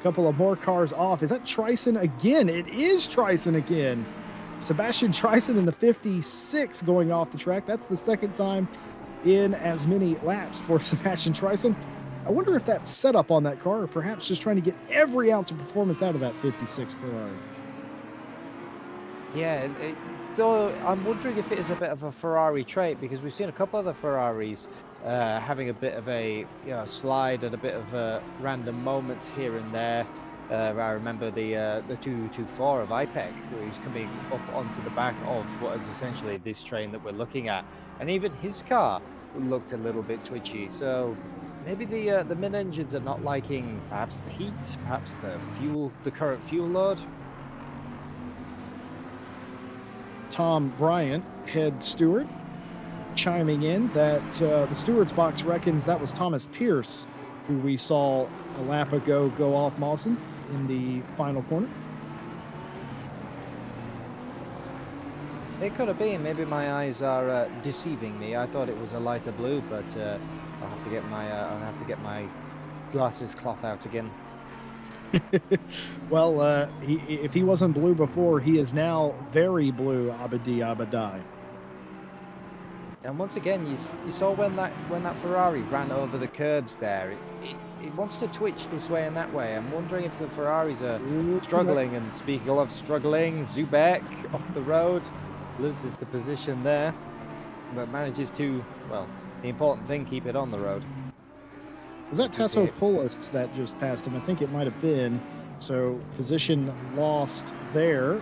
couple of more cars off. Is that Trison again? It is Trison again. Sebastian Trison in the 56 going off the track. That's the second time in as many laps for Sebastian Trison. I wonder if that's set up on that car, or perhaps just trying to get every ounce of performance out of that 56 Ferrari. Yeah, though I'm wondering if it is a bit of a Ferrari trait, because we've seen a couple of the Ferraris having a bit of a slide and a bit of random moments here and there. I remember the 224 of IPEC, where he's coming up onto the back of what is essentially this train that we're looking at, and even his car looked a little bit twitchy. So maybe the mid-engines are not liking perhaps the heat, perhaps the current fuel load. Tom Bryant, head steward, chiming in that the steward's box reckons that was Thomas Pierce, who we saw a lap ago go off Mawson in the final corner. It could have been. Maybe my eyes are deceiving me. I thought it was a lighter blue, but I'll have to get my glasses cloth out again. Well, if he wasn't blue before, he is now very blue. Abadi Abadai. And once again, you saw when that Ferrari ran over the curbs there, it wants to twitch this way and that way. I'm wondering if the Ferraris are struggling. And speaking of struggling, Zubek off the road loses the position there, but manages to, well, the important thing, keep it on the road. Was that Tassopoulos that just passed him? I think it might have been. So position lost there.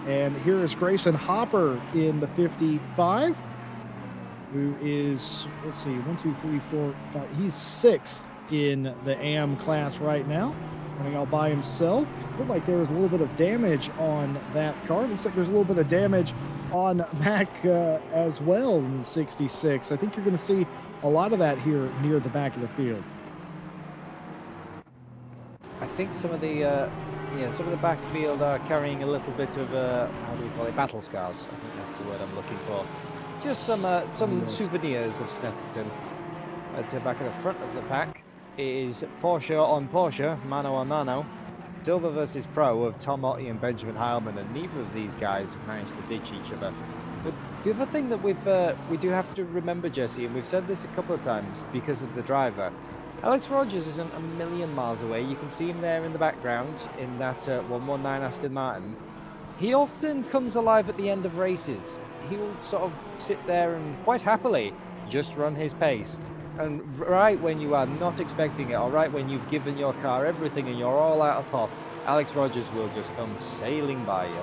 And here is Grayson Hopper in the 55, who is, let's see, 1, 2, 3, 4, 5. He's 6th in the AM class right now, running all by himself. Looked like there was a little bit of damage on that car. Looks like there's a little bit of damage on Mac as well in 66. I think you're going to see a lot of that here near the back of the field. I think some of the backfield are carrying a little bit of how do we call it, battle scars. I think that's the word I'm looking for. Just some souvenirs of Snetterton. At the back of the front of the pack is Porsche on Porsche, mano a mano. Silver versus Pro of Tom Ottey and Benjamin Heilman, and neither of these guys have managed to ditch each other. But the other thing that we do have to remember, Jesse, and we've said this a couple of times because of the driver, Alex Rogers isn't a million miles away. You can see him there in the background in that 119 Aston Martin. He often comes alive at the end of races. He will sort of sit there and quite happily just run his pace. And right when you are not expecting it, or right when you've given your car everything and you're all out of puff, Alex Rogers will just come sailing by you.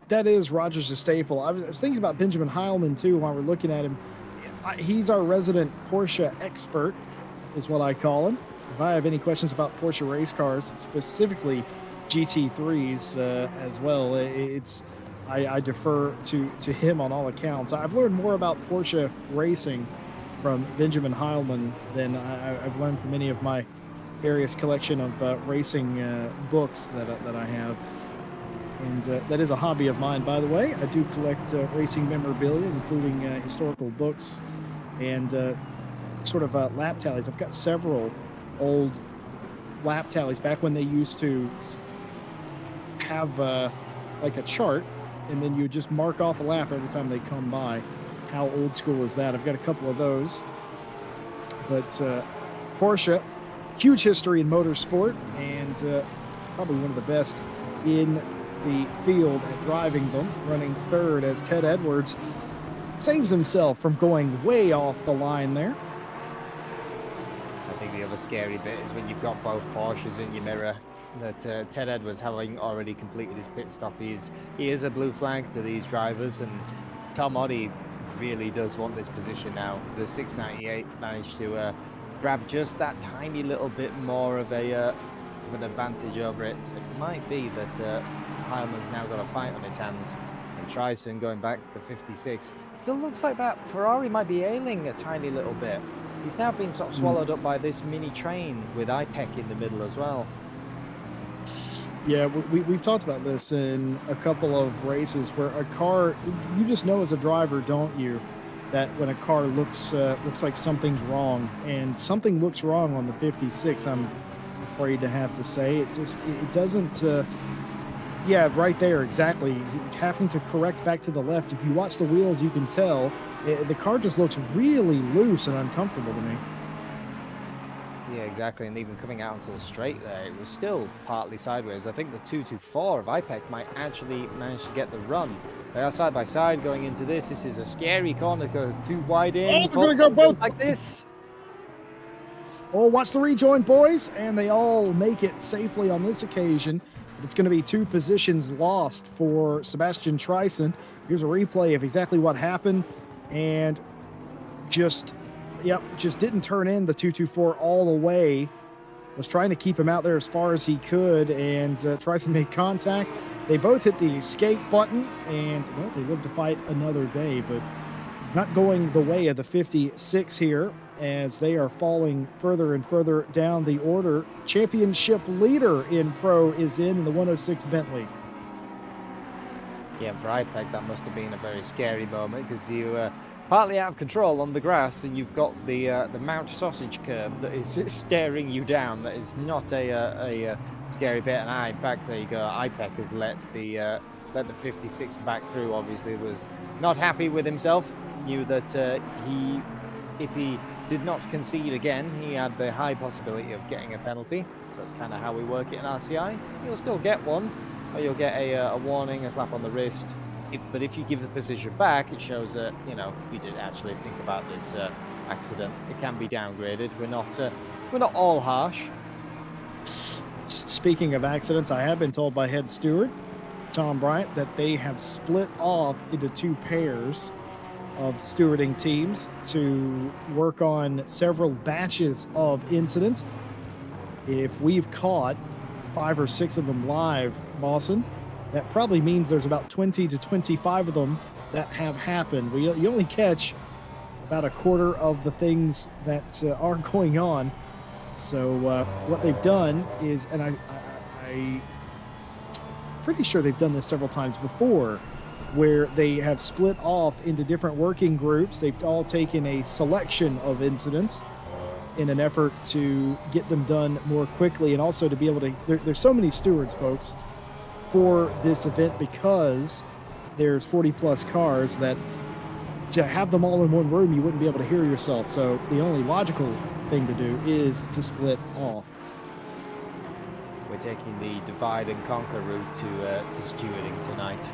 That is Rogers' staple. I was thinking about Benjamin Heilman too while we're looking at him. He's our resident Porsche expert, is what I call him. If I have any questions about Porsche race cars, specifically GT3s as well, I defer to him on all accounts. I've learned more about Porsche racing from Benjamin Heilman than I've learned from any of my various collection of racing books that I have. And that is a hobby of mine, by the way. I do collect racing memorabilia, including historical books and sort of lap tallies. I've got several old lap tallies back when they used to have like a chart, and then you just mark off a lap every time they come by. How old school is that? I've got a couple of those. But Porsche, huge history in motorsport, and probably one of the best in the field at driving them, running third as Ted Edwards saves himself from going way off the line there. I think the other scary bit is when you've got both Porsches in your mirror, that Ted Edwards, having already completed his pit stop, he is a blue flag to these drivers, and Tom Oddy really does want this position now. The 698 managed to grab just that tiny little bit more of an advantage over it. It might be that Heilman's now got a fight on his hands, and Tryson going back to the 56. Still looks like that Ferrari might be ailing a tiny little bit. He's now been sort of swallowed up by this mini train with IPEC in the middle as well. Yeah, we've talked about this in a couple of races where a car, you just know as a driver, don't you, that when a car looks like something's wrong, and something looks wrong on the 56, I'm afraid to have to say. It doesn't, yeah, right there, exactly. Having to correct back to the left. If you watch the wheels, you can tell the car just looks really loose and uncomfortable to me. Yeah, exactly. And even coming out onto the straight there, it was still partly sideways. I think the 224 of IPEC might actually manage to get the run. They are side by side going into this. This is a scary corner, go too wide in. Oh, we're going to go both like this. Oh, watch the rejoin, boys. And they all make it safely on this occasion. It's going to be 2 positions lost for Sebastian Tryson. Here's a replay of exactly what happened. And just didn't turn in the 224 all the way. Was trying to keep him out there as far as he could, and Tryson made contact. They both hit the escape button, and, well, they live to fight another day, but not going the way of the 56 here, as they are falling further and further down the order. Championship leader in Pro is in the 106 Bentley. Yeah, for IPEC, that must have been a very scary moment, because you partly out of control on the grass, and you've got the Mount Sausage curb that is staring you down. That is not a scary bit. And in fact, there you go. IPEC has let the 56 back through. Obviously, was not happy with himself. Knew that if he did not concede again, he had the high possibility of getting a penalty. So that's kind of how we work it in RCI. You'll still get one, or you'll get a warning, a slap on the wrist. But if you give the position back, it shows that, you know, you did actually think about this accident. It can be downgraded. We're not all harsh. Speaking of accidents, I have been told by head steward Tom Bryant that they have split off into 2 pairs of stewarding teams to work on several batches of incidents. If we've caught 5 or 6 of them live, Boston, that probably means there's about 20 to 25 of them that have happened. You only catch about a quarter of the things that are going on. So what they've done is, and I'm pretty sure they've done this several times before, where they have split off into different working groups. They've all taken a selection of incidents in an effort to get them done more quickly, and also to be able to, there's so many stewards, folks, for this event, because there's 40 plus cars, that to have them all in one room, you wouldn't be able to hear yourself. So the only logical thing to do is to split off. We're taking the divide and conquer route to stewarding tonight.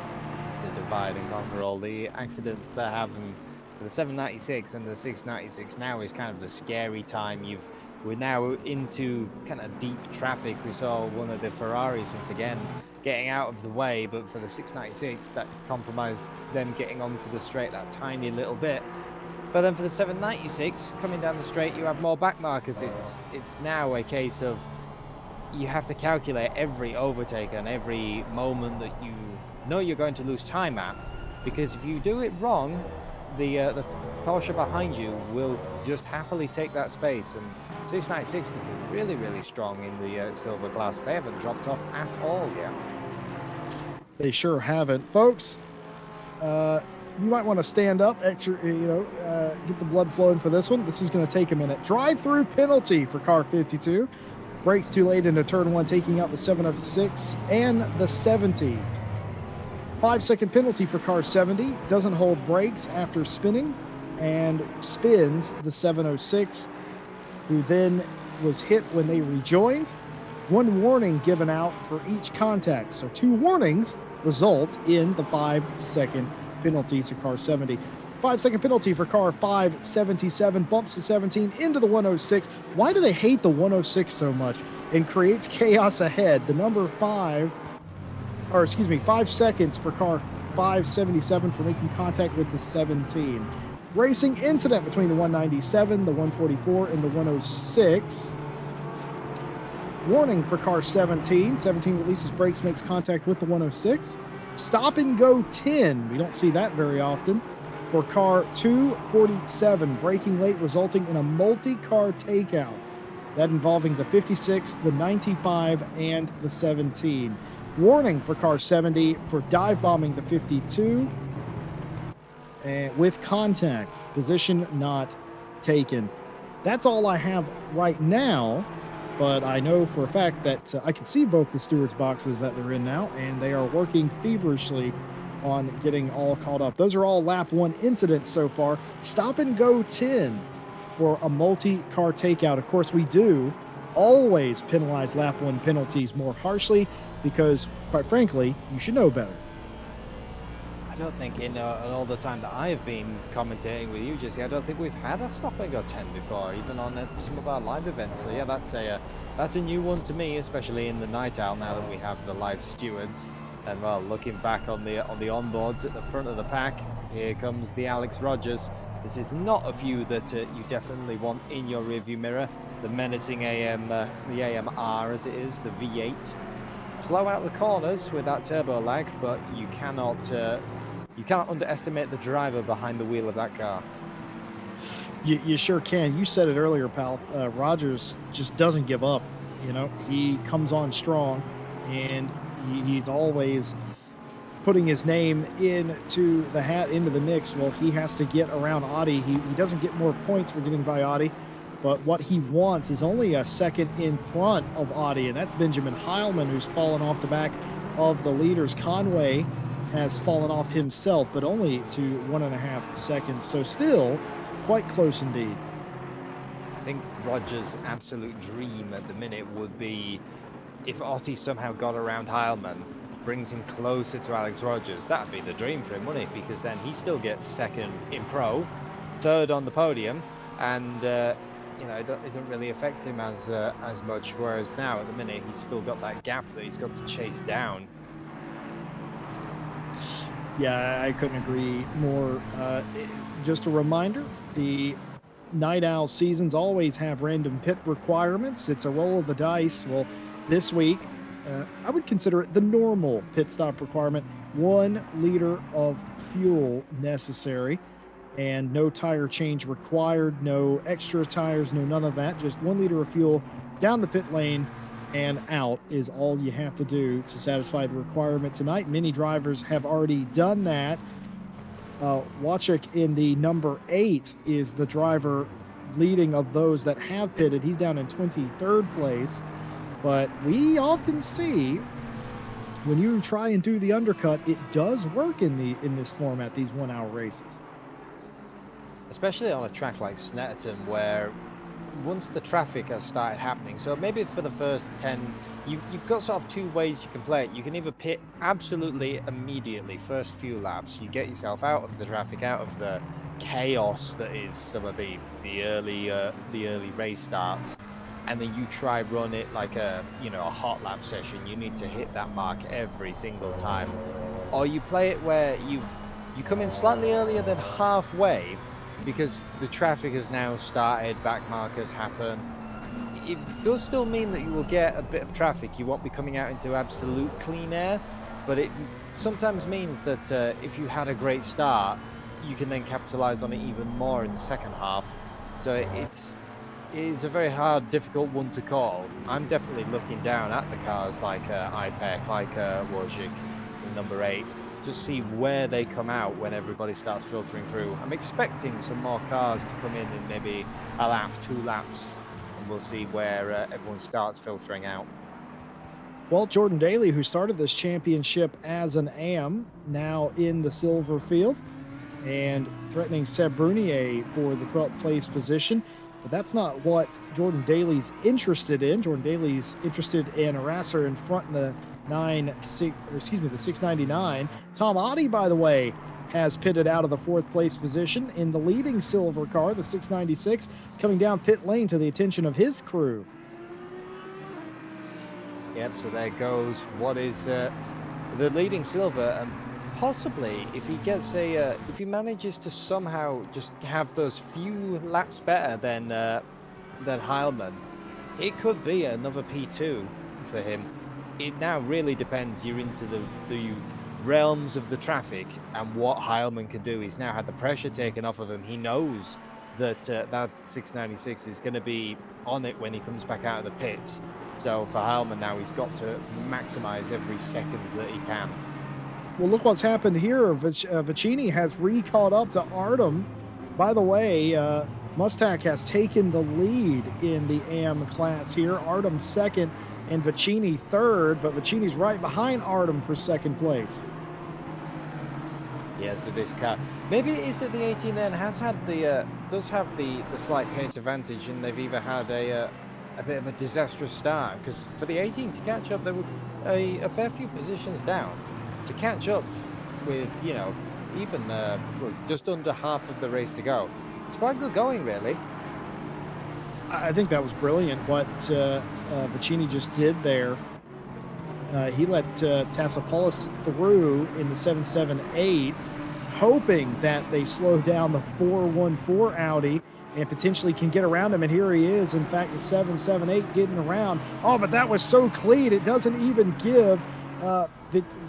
To divide and conquer all the accidents that happen the 796 and the 696 now is kind of the scary time. We're now into kind of deep traffic. We saw one of the Ferraris once again getting out of the way, but for the 696, that compromised them getting onto the straight that tiny little bit. But then for the 796, coming down the straight, you have more back markers. It's now a case of you have to calculate every overtake and every moment that you know you're going to lose time at, because if you do it wrong, the Porsche behind you will just happily take that space. And 696 looking really, really strong in the silver class. They haven't dropped off at all yet. They sure haven't, folks. You might want to stand up, get the blood flowing for this one. This is going to take a minute. Drive-through penalty for car 52. Brakes too late into turn 1, taking out the 706 and the 70. 5-second penalty for car 70. Doesn't hold brakes after spinning and spins the 706, who then was hit when they rejoined. 1 warning given out for each contact. So 2 warnings result in the 5-second penalty to car 70. 5-second penalty for car 577, bumps the 17 into the 106. Why do they hate the 106 so much? And creates chaos ahead. The number 5 seconds for car 577 for making contact with the 17. Racing incident between the 197, the 144, and the 106. Warning for car 17. 17 releases brakes, makes contact with the 106. Stop and go 10. We don't see that very often. For car 247, braking late, resulting in a multi-car takeout. That involving the 56, the 95, and the 17. Warning for car 70 for dive bombing the 52 with contact. Position not taken. That's all I have right now, but I know for a fact that I can see both the stewards' boxes that they're in now, and they are working feverishly on getting all caught up. Those are all lap 1 incidents so far. Stop and go 10 for a multi-car takeout. Of course, we do always penalize lap 1 penalties more harshly because, quite frankly, you should know better. I don't think in all the time that I have been commentating with you, Jesse, I don't think we've had a stop and go 10 before, even on some of our live events. So yeah, that's a new one to me, especially in the night owl now that we have the live stewards. And well, looking back on the onboards at the front of the pack, here comes the Alex Rogers. This is not a few that you definitely want in your rearview mirror. The menacing the AMR as it is, the V8. Slow out the corners with that turbo lag, but you cannot underestimate the driver behind the wheel of that car. You sure can. You said it earlier, pal. Rogers just doesn't give up. He comes on strong, and he's always putting his name into the mix. Well, he has to get around Audi. He doesn't get more points for getting by Audi, but what he wants is only a second in front of Audi, and that's Benjamin Heilman, who's fallen off the back of the leaders. Conway has fallen off himself, but only to 1.5 seconds, so still quite close indeed. I think Rogers' absolute dream at the minute would be if Otti somehow got around Heilman, brings him closer to Alex Rogers. That'd be the dream for him, wouldn't it? Because then he still gets second in pro, third on the podium, and it doesn't really affect him as much. Whereas now, at the minute, he's still got that gap that he's got to chase down. Yeah, I couldn't agree more. Just a reminder, the Night Owl seasons always have random pit requirements. It's a roll of the dice. Well, this week, I would consider it the normal pit stop requirement. 1 liter of fuel necessary and no tire change required, no extra tires, no none of that. Just 1 liter of fuel down the pit lane and out is all you have to do to satisfy the requirement tonight. Many drivers have already done that. Wachik in the number 8 is the driver leading of those that have pitted. He's down in 23rd place. But we often see when you try and do the undercut, it does work in this format, these 1 hour races. Especially on a track like Snetterton, where once the traffic has started happening, so maybe for the first 10, you've got sort of two ways you can play it. You can either pit absolutely immediately, first few laps, you get yourself out of the traffic, out of the chaos that is some of the early race starts, and then you try run it like a hot lap session. You need to hit that mark every single time, or you play it where you come in slightly earlier than halfway because the traffic has now started, back markers happen. It does still mean that you will get a bit of traffic. You won't be coming out into absolute clean air, but it sometimes means that if you had a great start, you can then capitalize on it even more in the second half. So it's a very hard, difficult one to call. I'm definitely looking down at the cars like IPEC, like Wojcik in number 8, just see where they come out when everybody starts filtering through. I'm expecting some more cars to come in maybe a lap, 2 laps, and we'll see where everyone starts filtering out. Well, Jordan Daly, who started this championship as an AM, now in the silver field and threatening Seb Brunier for the 12th place position. But that's not what Jordan Daly's interested in. Jordan Daly's interested in a racer in front in the 699. Tom Oddie, by the way, has pitted out of the 4th place position in the leading silver car, the 696, coming down pit lane to the attention of his crew. Yep, so there goes what is the leading silver, and possibly if he gets if he manages to somehow just have those few laps better than Heilmann, it could be another P2 for him. It now really depends. You're into the realms of the traffic and what Heilmann can do. He's now had the pressure taken off of him. He knows that that 696 is going to be on it when he comes back out of the pits. So for Heilmann now, he's got to maximize every second that he can. Well, look what's happened here. Vicini has re-caught up to Artem. By the way, Mustak has taken the lead in the AM class here. Artem second and Vicini third, but Vicini's right behind Artem for second place. Yeah, so this car, maybe it is that the 18 then has had does have the slight pace advantage, and they've either had a bit of a disastrous start, because for the 18 to catch up, there were a fair few positions down. To catch up with, even just under half of the race to go, it's quite good going, really. I think that was brilliant what Vicini just did there. He let Tassopoulos through in the 778, hoping that they slow down the 414 Audi and potentially can get around him, and here he is, in fact, the 778 getting around. Oh, but that was so clean, it doesn't even give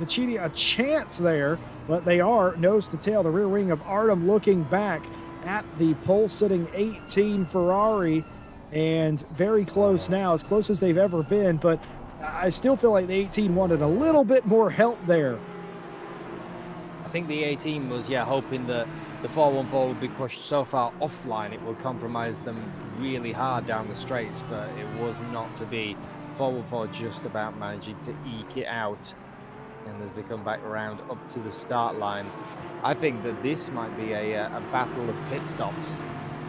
Vicini a chance there, but they are nose to tail. The rear wing of Artem looking back at the pole-sitting 18 Ferrari, and very close now, as close as they've ever been, but I still feel like the 18 wanted a little bit more help there. I think the 18 was, hoping that the 414 would be pushed so far offline it will compromise them really hard down the straights, but it was not to be. 414 just about managing to eke it out, and as they come back around up to the start line, I think that this might be a battle of pit stops.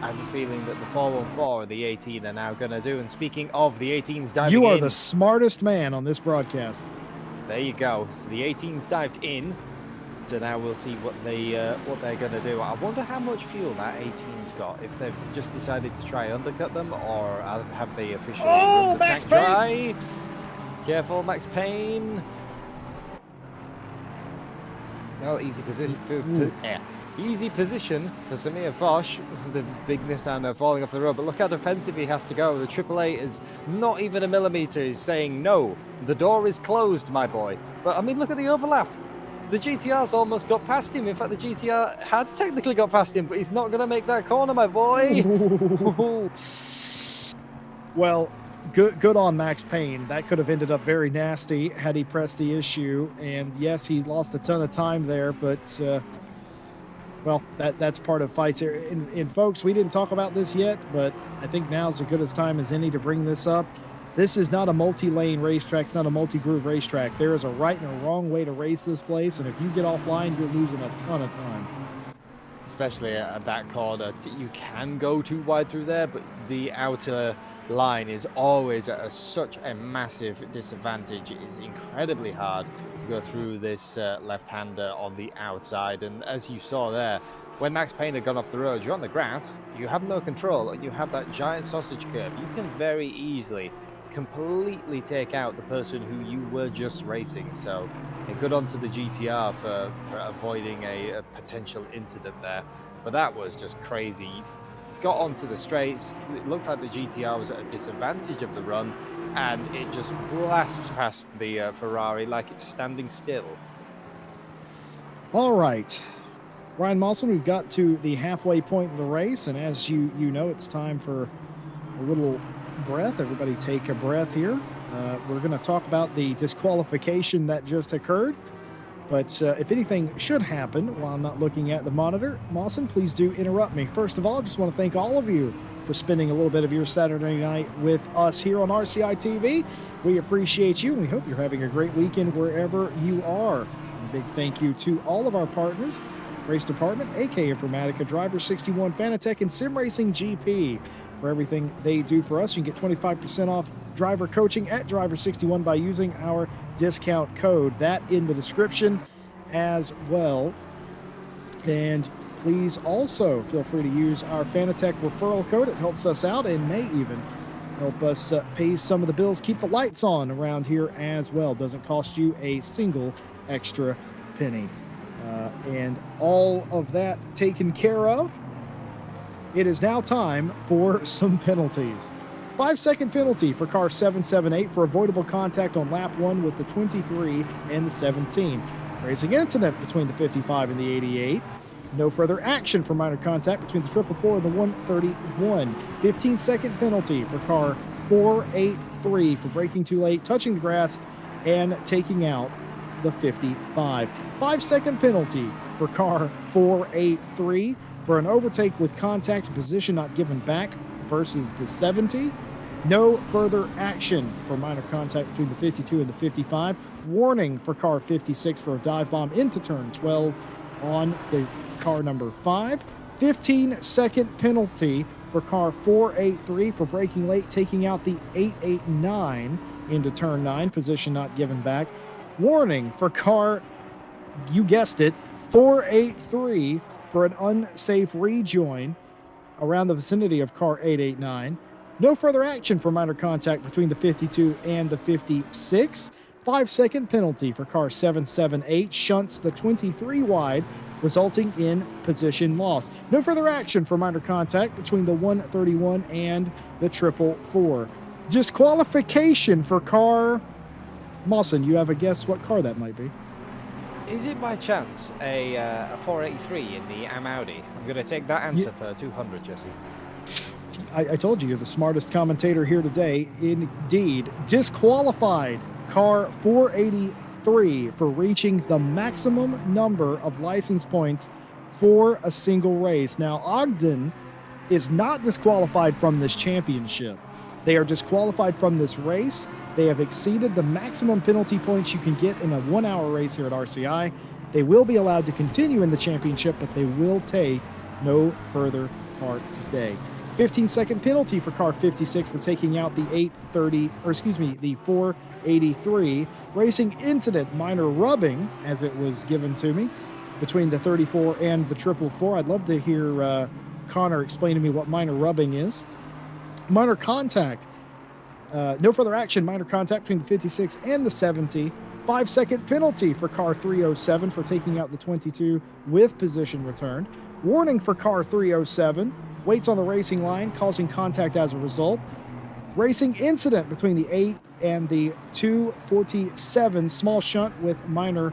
I have a feeling that the 414 and the 18 are now going to do. And speaking of the 18's diving in. You are the smartest man on this broadcast. There you go. So the 18's dived in. So now we'll see what they're going to do. I wonder how much fuel that 18's got. If they've just decided to try undercut them, or have they officially run the tank dry? Careful, Max Payne. Well, easy position. Easy position for Samir Foch, the big Nissan falling off the road, but look how defensive he has to go. The Triple Eight is not even a millimeter. He's saying, no, the door is closed, my boy. But, I mean, look at the overlap. The GTR's almost got past him. In fact, the GTR had technically got past him, but he's not going to make that corner, my boy. Well, good on Max Payne. That could have ended up very nasty had he pressed the issue. And, yes, he lost a ton of time there, but... well, that's part of fights here. And folks, we didn't talk about this yet, but I think now's as good a time as any to bring this up. This is not a multi-lane racetrack. It's not a multi-groove racetrack. There is a right and a wrong way to race this place, and if you get offline, you're losing a ton of time. especially at that corner. You can go too wide through there, but the outer line is always at such a massive disadvantage. It is incredibly hard to go through this left-hander on the outside. And as you saw there, when Max Payne had gone off the road, you're on the grass, you have no control, and you have that giant sausage curve. You can very easily completely take out the person who you were just racing. So good on to the GTR for avoiding a potential incident there. But that was just crazy. Got onto the straights. It looked like the GTR was at a disadvantage of the run, and it just blasts past the Ferrari like it's standing still. All right, Ryan Mawson, we've got to the halfway point of the race, and as you know, it's time for a little breath. Everybody take a breath here. We're going to talk about the disqualification that just occurred. But if anything should happen while I'm not looking at the monitor, Mawson, please do interrupt me. First of all, I just want to thank all of you for spending a little bit of your Saturday night with us here on RCI TV. We appreciate you, and we hope you're having a great weekend wherever you are. And a big thank you to all of our partners, Race Department, AK Informatica, Driver 61, Fanatec, and Sim Racing GP for everything they do for us. You can get 25% off driver coaching at Driver 61 by using our discount code. That in the description as well. And please also feel free to use our Fanatec referral code. It helps us out and may even help us pay some of the bills, keep the lights on around here as well. Doesn't cost you a single extra penny. And all of that taken care of, it is now time for some penalties. 5-second penalty for car 778 for avoidable contact on lap 1 with the 23 and the 17. Racing incident between the 55 and the 88. No further action for minor contact between the 444 and the 131. 15-second penalty for car 483 for braking too late, touching the grass, and taking out the 55. 5-second penalty for car 483 for an overtake with contact position not given back versus the 70. No further action for minor contact between the 52 and the 55. Warning for car 56 for a dive bomb into turn 12 on the car number 5. 15-second penalty for car 483 for braking late, taking out the 889 into turn 9, position not given back. Warning for car, you guessed it, 483 for an unsafe rejoin around the vicinity of car 889. No further action for minor contact between the 52 and the 56. 5-second penalty for car 778 shunts the 23 wide, resulting in position loss. No further action for minor contact between the 131 and the 444. Disqualification for car... Mawson, you have a guess what car that might be? Is it by chance a 483 in the Audi? I'm going to take that answer for 200, Jesse. I told you, you're the smartest commentator here today. Indeed, disqualified car 483 for reaching the maximum number of license points for a single race. Now, Ogden is not disqualified from this championship. They are disqualified from this race. They have exceeded the maximum penalty points you can get in a 1-hour race here at RCI. They will be allowed to continue in the championship, but they will take no further part today. 15-second penalty for car 56 for taking out the the 483. Racing incident, minor rubbing, as it was given to me, between the 34 and the 444. I'd love to hear Connor explain to me what minor rubbing is. Minor contact. No further action, minor contact between the 56 and the 70. 5-second penalty for car 307 for taking out the 22 with position returned. Warning for car 307. Waits on the racing line, causing contact as a result. Racing incident between the 8 and the 247. Small shunt with minor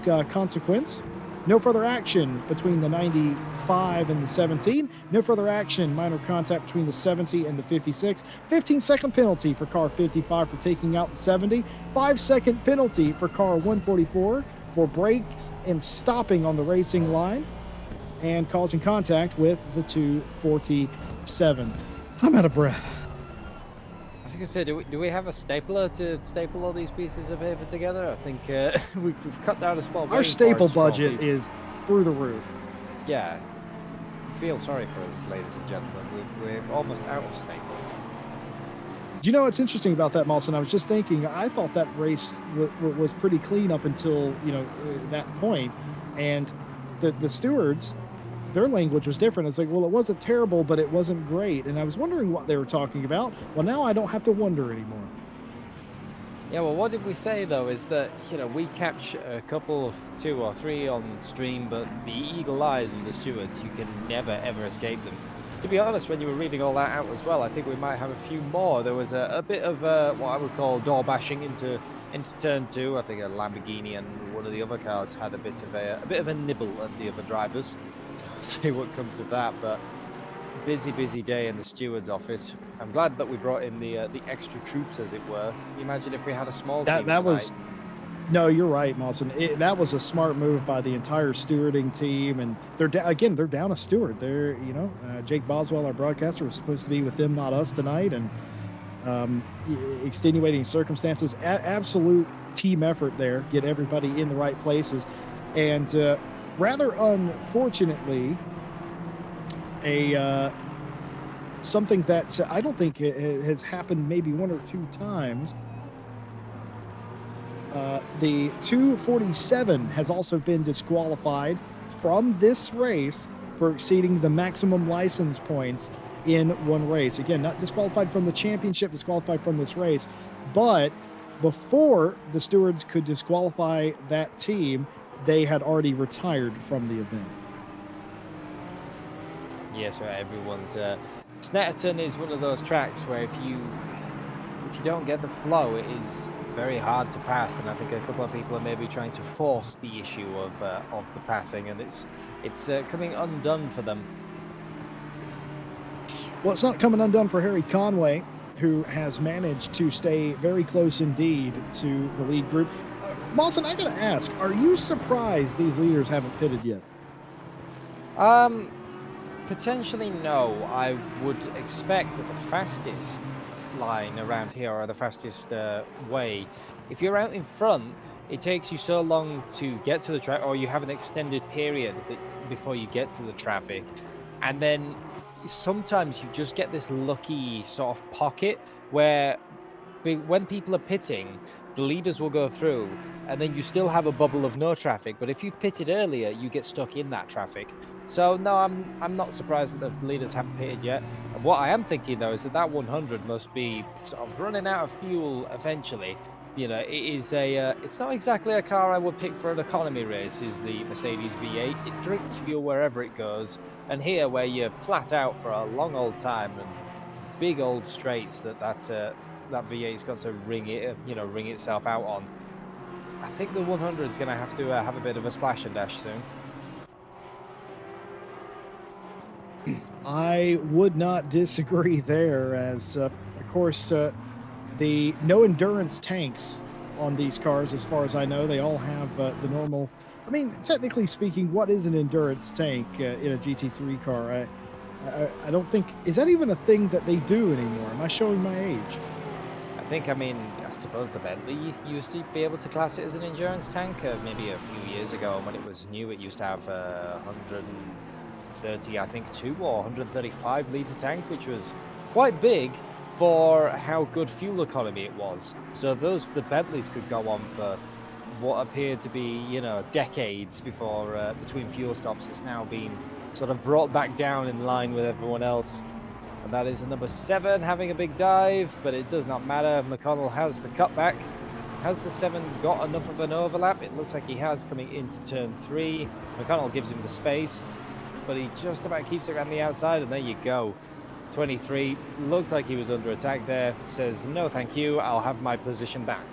consequence. No further action between the 95 and the 17. No further action, minor contact between the 70 and the 56. 15-second penalty for car 55 for taking out the 70. 5-second penalty for car 144 for brakes and stopping on the racing line and causing contact with the 247. I'm out of breath. I was going to say, do we have a stapler to staple all these pieces of paper together? I think we've cut down a small... Our staple budget is through the roof. yeah, feel sorry for us, ladies and gentlemen. We're almost out of staples. Do you know what's interesting about that, Mawson? I was just thinking, I thought that race was pretty clean up until, that point. And the stewards, their language was different. It's like, well, it wasn't terrible, but it wasn't great. And I was wondering what they were talking about. Well, now I don't have to wonder anymore. Yeah, well, what did we say though is that, we catch a couple of 2 or 3 on stream, but the eagle eyes of the stewards, you can never ever escape them. To be honest, when you were reading all that out as well, I think we might have a few more. There was a bit of what I would call door bashing into turn 2. I think a Lamborghini and one of the other cars had a bit of a nibble at the other drivers. So we'll see what comes of that. But busy day in the steward's office. I'm glad that we brought in the extra troops, as it were. Can you imagine if we had a small team That tonight? was No, you're right, Mawson. That was a smart move by the entire stewarding team, and they're down a steward. Jake Boswell, our broadcaster, was supposed to be with them, not us, tonight, and extenuating circumstances. Absolute team effort there. Get everybody in the right places, and rather unfortunately, something that I don't think has happened maybe 1 or 2 times. The 247 has also been disqualified from this race for exceeding the maximum license points in one race. Again, not disqualified from the championship, disqualified from this race. But before the stewards could disqualify that team, they had already retired from the event. Yeah, so everyone's Snetterton is one of those tracks where if you don't get the flow, it is very hard to pass, and I think a couple of people are maybe trying to force the issue of the passing, and it's coming undone for them. Well, it's not coming undone for Harry Conway, who has managed to stay very close indeed to the lead group. Mawson, I gotta ask, are you surprised these leaders haven't pitted yet? Potentially no. I would expect that the fastest line around here, or the fastest way, if you're out in front, it takes you so long to get to the track, or you have an extended period before you get to the traffic, and then sometimes you just get this lucky sort of pocket where when people are pitting, the leaders will go through, and then you still have a bubble of no traffic, but if you've pitted earlier, you get stuck in that traffic. So no, I'm not surprised that the leaders haven't pitted yet. And what I am thinking though is that 100 must be sort of running out of fuel eventually. It is it's not exactly a car I would pick for an economy race, is the Mercedes V8. It drinks fuel wherever it goes, and here where you're flat out for a long old time and big old straights that V8's got to ring itself out on. I think the 100 is going to have a bit of a splash and dash soon. I would not disagree there, as of course the no endurance tanks on these cars, as far as I know. They all have the normal. I mean, technically speaking, what is an endurance tank in a GT3 car? I don't think, is that even a thing that they do anymore? Am I showing my age? I suppose the Bentley used to be able to class it as an endurance tank. Maybe a few years ago when it was new, it used to have 130, I think, 2 or 135 litre tank, which was quite big for how good fuel economy it was. So the Bentleys could go on for what appeared to be, decades before between fuel stops. It's now been sort of brought back down in line with everyone else. And that is the number 7 having a big dive, but it does not matter. McConnell has the cutback. Has the 7 got enough of an overlap? It looks like he has, coming into turn 3. McConnell gives him the space, but he just about keeps it around the outside, and there you go. 23 looked like he was under attack there. Says, no thank you, I'll have my position back.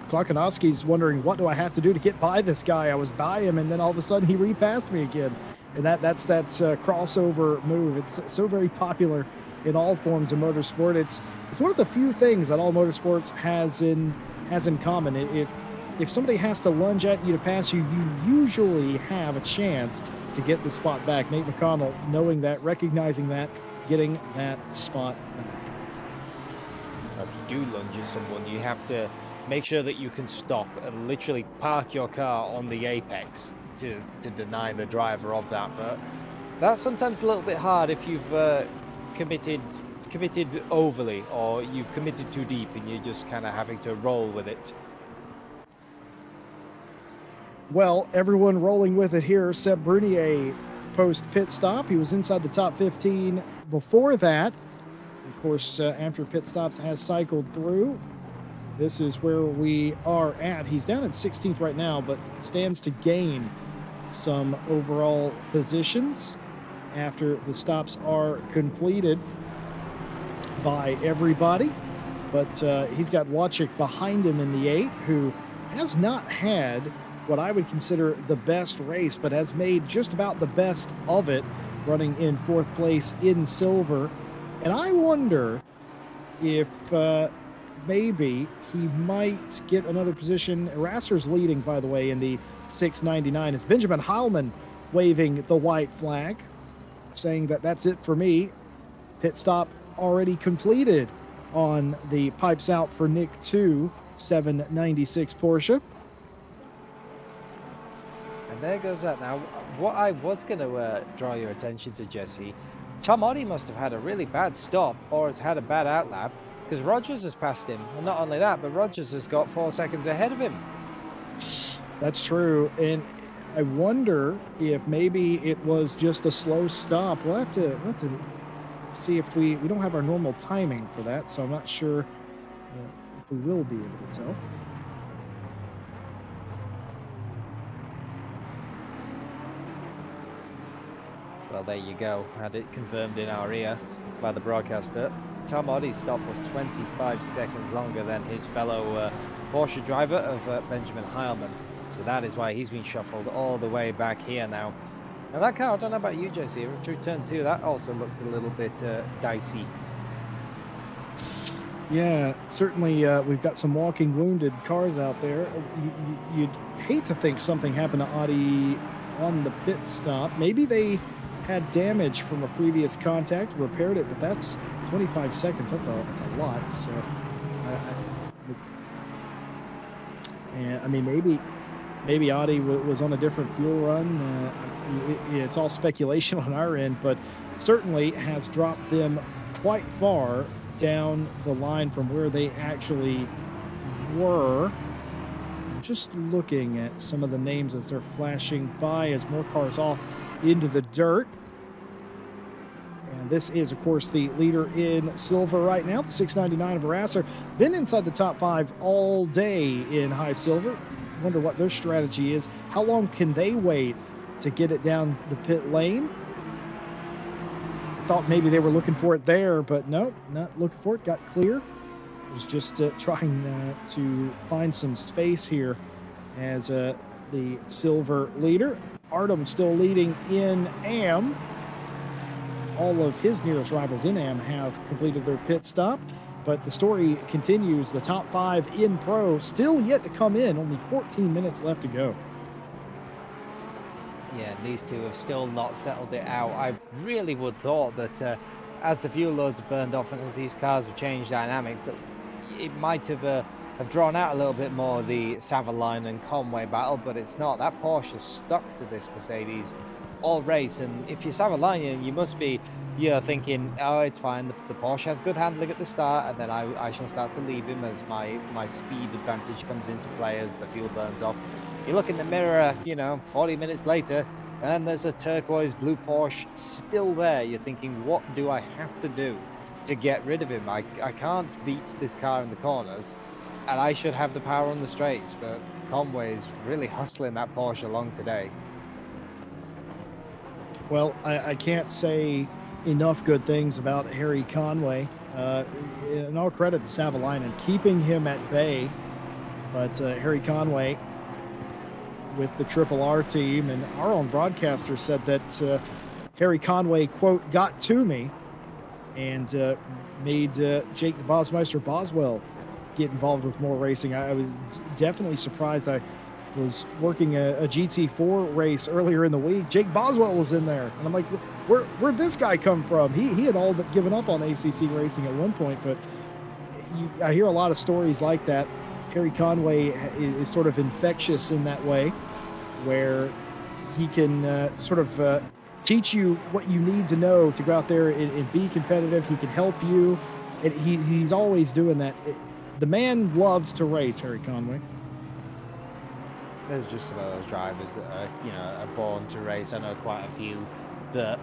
Klarkanowski's wondering, what do I have to do to get by this guy? I was by him, and then all of a sudden he repassed me again. And that's that crossover move. It's so very popular in all forms of motorsport. It's one of the few things that all motorsports has in common. If somebody has to lunge at you to pass you, you usually have a chance to get the spot back. Nate McConnell, knowing that, recognizing that, getting that spot back. So if you do lunge at someone, you have to make sure that you can stop and literally park your car on the apex to deny the driver of that, but that's sometimes a little bit hard if you've committed overly, or you've committed too deep and you're just kind of having to roll with it. Well, everyone rolling with it here. Seb Brunier post pit stop. He was inside the top 15 before that. Of course, after pit stops has cycled through. This is where we are at. He's down at 16th right now, but stands to gain some overall positions after the stops are completed by everybody. But he's got Wachik behind him in the 8, who has not had what I would consider the best race, but has made just about the best of it, running in 4th place in silver. And I wonder if maybe he might get another position. Rasser's leading, by the way, in the 699. It's Benjamin Heilman waving the white flag, saying that that's it for me. Pit stop already completed on the pipes out for Nick 2 796 Porsche. And there goes that. Now, what I was going to draw your attention to, Jesse, Tom Oddie must have had a really bad stop, or has had a bad outlap, because Rogers has passed him. And not only that, but Rogers has got 4 seconds ahead of him. That's true. And I wonder if maybe it was just a slow stop. We'll have to see if we don't have our normal timing for that, so I'm not sure if we will be able to tell. Well, there you go. Had it confirmed in our ear by the broadcaster. Tom Oddie's stop was 25 seconds longer than his fellow Porsche driver of Benjamin Heilman. So that is why he's been shuffled all the way back here now. Now that car, I don't know about you, JC, through turn 2, that also looked a little bit dicey. Yeah, certainly we've got some walking wounded cars out there. You'd hate to think something happened to Audi on the pit stop. Maybe they had damage from a previous contact, repaired it, but that's 25 seconds. That's a lot. So, and I mean, maybe Audi was on a different fuel run. It's all speculation on our end, but certainly has dropped them quite far down the line from where they actually were. I'm just looking at some of the names as they're flashing by as more cars off into the dirt. And this is, of course, the leader in silver right now, the 699 of Rasser. Been inside the top 5 all day in high silver. Wonder what their strategy is. How long can they wait to get it down the pit lane? Thought maybe they were looking for it there, but no, not looking for it. Got clear. Was just trying to find some space here as the silver leader. Artem still leading in AM. All of his nearest rivals in AM have completed their pit stop, but the story continues. The top 5 in Pro still yet to come in. Only 14 minutes left to go. Yeah, these two have still not settled it out. I really would thought that as the fuel loads have burned off and as these cars have changed dynamics, that it might have drawn out a little bit more the Savaline and Conway battle, but it's not. That Porsche is stuck to this Mercedes all race, and if you're Savaline, you must be, thinking, oh, it's fine, the Porsche has good handling at the start, and then I shall start to leave him as my speed advantage comes into play as the fuel burns off. You look in the mirror, 40 minutes later, and there's a turquoise blue Porsche still there. You're thinking, what do I have to do to get rid of him? I can't beat this car in the corners, and I should have the power on the straights, but Conway is really hustling that Porsche along today. Well, I can't say enough good things about Harry Conway. And all credit to Savalainen keeping him at bay. But Harry Conway with the Triple R team, and our own broadcaster said that Harry Conway, quote, got to me and made Jake the Bosmeister Boswell get involved with more racing. I was definitely surprised. I was working a GT4 race earlier in the week. Jake Boswell was in there, and I'm like, where'd this guy come from? He had all but given up on ACC racing at one point, but I hear a lot of stories like that. Harry Conway is sort of infectious in that way, where He can sort of teach you what you need to know to go out there and be competitive. He can help you. And he's always doing that. The man loves to race, Harry Conway. There's just some of those drivers that are born to race. I know quite a few that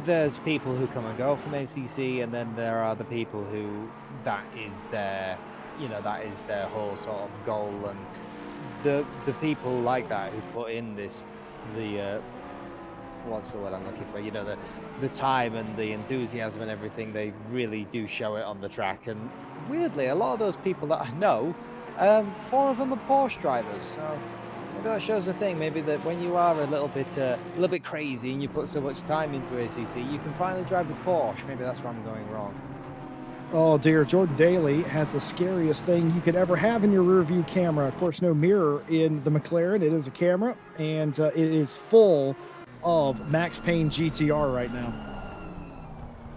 there's people who come and go from ACC, and then there are the people who that is their whole sort of goal. And the people like that who put in what's the word I'm looking for? The time and the enthusiasm and everything, they really do show it on the track. And weirdly, a lot of those people that I know, 4 of them are Porsche drivers. So maybe that shows a thing. Maybe that when you are a little bit crazy and you put so much time into ACC, you can finally drive the Porsche. Maybe that's where I'm going wrong. Oh dear, Jordan Daly has the scariest thing you could ever have in your rear view camera. Of course, no mirror in the McLaren. It is a camera, and it is full of Max Payne GTR right now.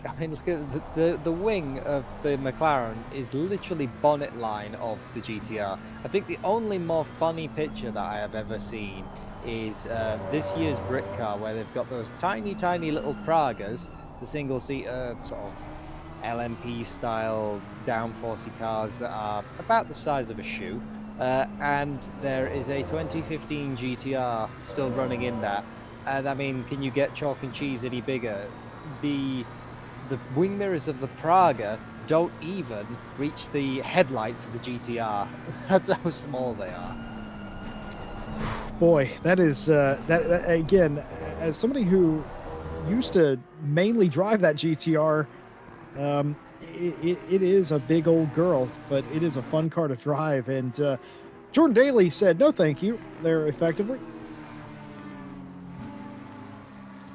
I mean, look at the wing of the McLaren is literally bonnet line of the GTR. I think the only more funny picture that I have ever seen is this year's Brit car, where they've got those tiny little Pragas, the single-seater sort of LMP style downforcey cars that are about the size of a shoe, and there is a 2015 GTR still running in that. And I mean, can you get chalk and cheese any bigger? The wing mirrors of the Praga don't even reach the headlights of the GTR. That's how small they are. Boy, that is that again, as somebody who used to mainly drive that GTR, it is a big old girl, but it is a fun car to drive. And Jordan Daly said no thank you there effectively.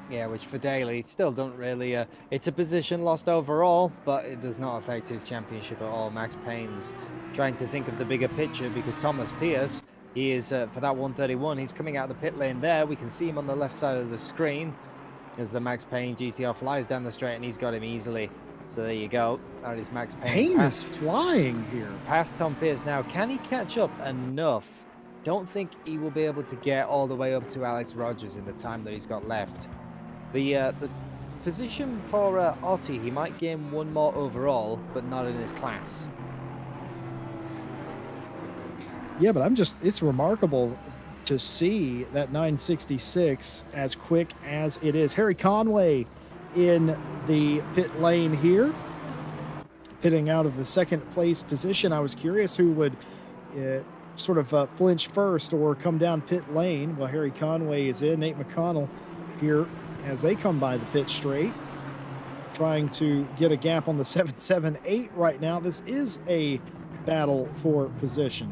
Yeah, which for Daly still don't really. It's a position lost overall, but it does not affect his championship at all. Max Payne's trying to think of the bigger picture, because Thomas Pierce, he is for that 131. He's coming out of the pit lane there. We can see him on the left side of the screen as the Max Payne GTR flies down the straight, and he's got him easily. So there you go. That is Max Payne. Payne is flying here. Past Tom Pierce now. Can he catch up enough? Don't think he will be able to get all the way up to Alex Rogers in the time that he's got left. The position for Otti, he might gain 1 more overall, but not in his class. Yeah, but it's remarkable to see that 966 as quick as it is. Harry Conway in the pit lane here, pitting out of the second place position. I was curious who would sort of flinch first or come down pit lane. Well, Harry Conway is in. Nate McConnell here as they come by the pit straight, trying to get a gap on the 778 right now. This is a battle for position.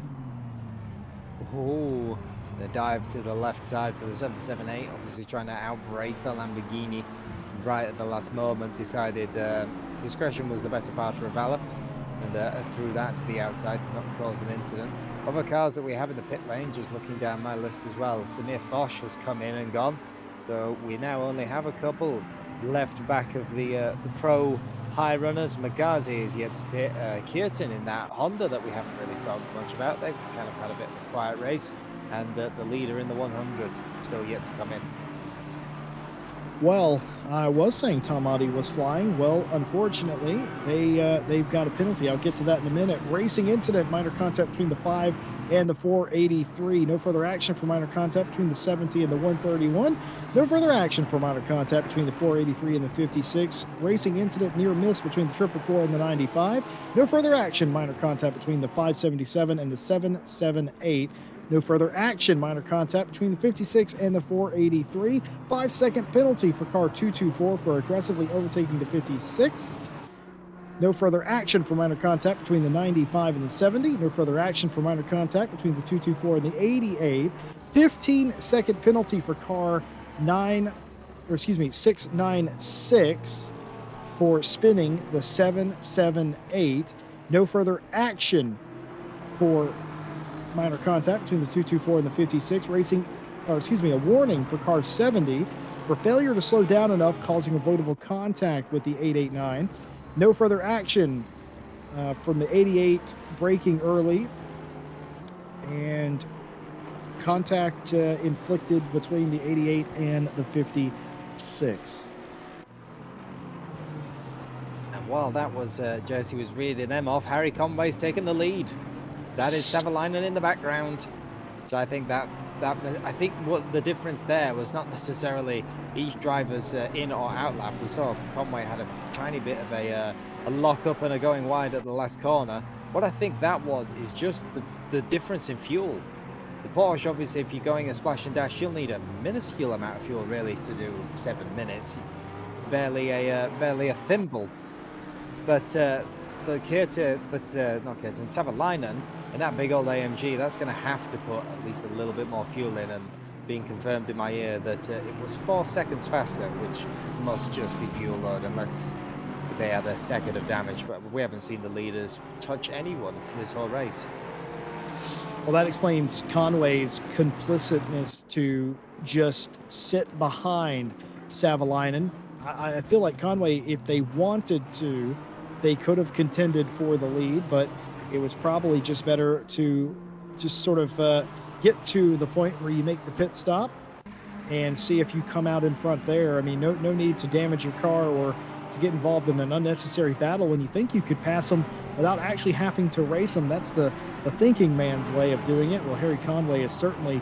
Oh, the dive to the left side for the 778, obviously trying to outbrake the Lamborghini right at the last moment. Decided discretion was the better part of valor, and threw that to the outside to not cause an incident. Other cars that we have in the pit lane, just looking down my list as well, Samir Foch has come in and gone. So we now only have a couple left back of the pro high runners. Magazi is yet to pit. Kierton in that Honda that we haven't really talked much about. They've kind of had a bit of a quiet race. And the leader in the 100 still yet to come in. Well, I was saying Tom Otti was flying. Well, unfortunately, they've got a penalty. I'll get to that in a minute. Racing incident, minor contact between the 5 and the 483. No further action for minor contact between the 70 and the 131. No further action for minor contact between the 483 and the 56. Racing incident, near miss between the 444 and the 95. No further action, minor contact between the 577 and the 778. No further action, minor contact between the 56 and the 483. 5-second penalty for car 224 for aggressively overtaking the 56. No further action for minor contact between the 95 and the 70. No further action for minor contact between the 224 and the 88. 15-second penalty for car 696 for spinning the 778. No further action for minor contact between the 224 and the 56. A warning for car 70 for failure to slow down enough, causing avoidable contact with the 889. No further action from the 88, braking early. And contact inflicted between the 88 and the 56. And while that was Jersey was reading them off, Harry Conway's taken the lead. That is Savalainen in the background. So I think I think what the difference there was not necessarily each driver's in or out lap. We saw Conway had a tiny bit of a lock up and a going wide at the last corner. What I think that was is just the difference in fuel. The Porsche, obviously, if you're going a splash and dash, you'll need a minuscule amount of fuel really to do 7 minutes, barely a thimble. But not Kurten, Savalainen in that big old AMG, that's going to have to put at least a little bit more fuel in, and being confirmed in my ear that it was 4 seconds faster, which must just be fuel load unless they had a second of damage. But we haven't seen the leaders touch anyone this whole race. Well, that explains Conway's complicitness to just sit behind Savalainen. I feel like Conway, if they wanted to, they could have contended for the lead, but it was probably just better to just sort of get to the point where you make the pit stop and see if you come out in front there. I mean, no need to damage your car or to get involved in an unnecessary battle when you think you could pass them without actually having to race them. That's the thinking man's way of doing it. Well, Harry Conway has certainly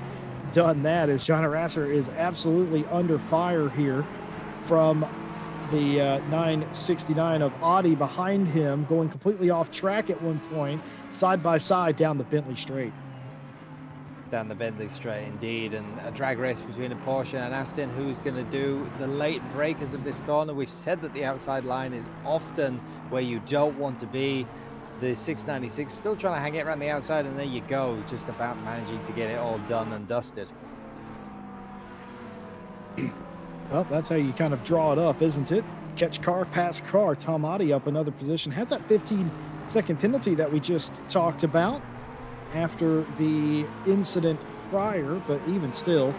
done that, as John Rasser is absolutely under fire here from the 969 of Audi behind him, going completely off track at one point, side by side down the Bentley Straight. Down the Bentley Straight, indeed, and a drag race between a Porsche and an Aston. Who's going to do the late breakers of this corner? We've said that the outside line is often where you don't want to be. The 696 still trying to hang it around the outside, and there you go, just about managing to get it all done and dusted. Well, that's how you kind of draw it up, isn't it? Catch car, pass car. Tom Audi up another position. Has that 15-second penalty that we just talked about after the incident prior, but even still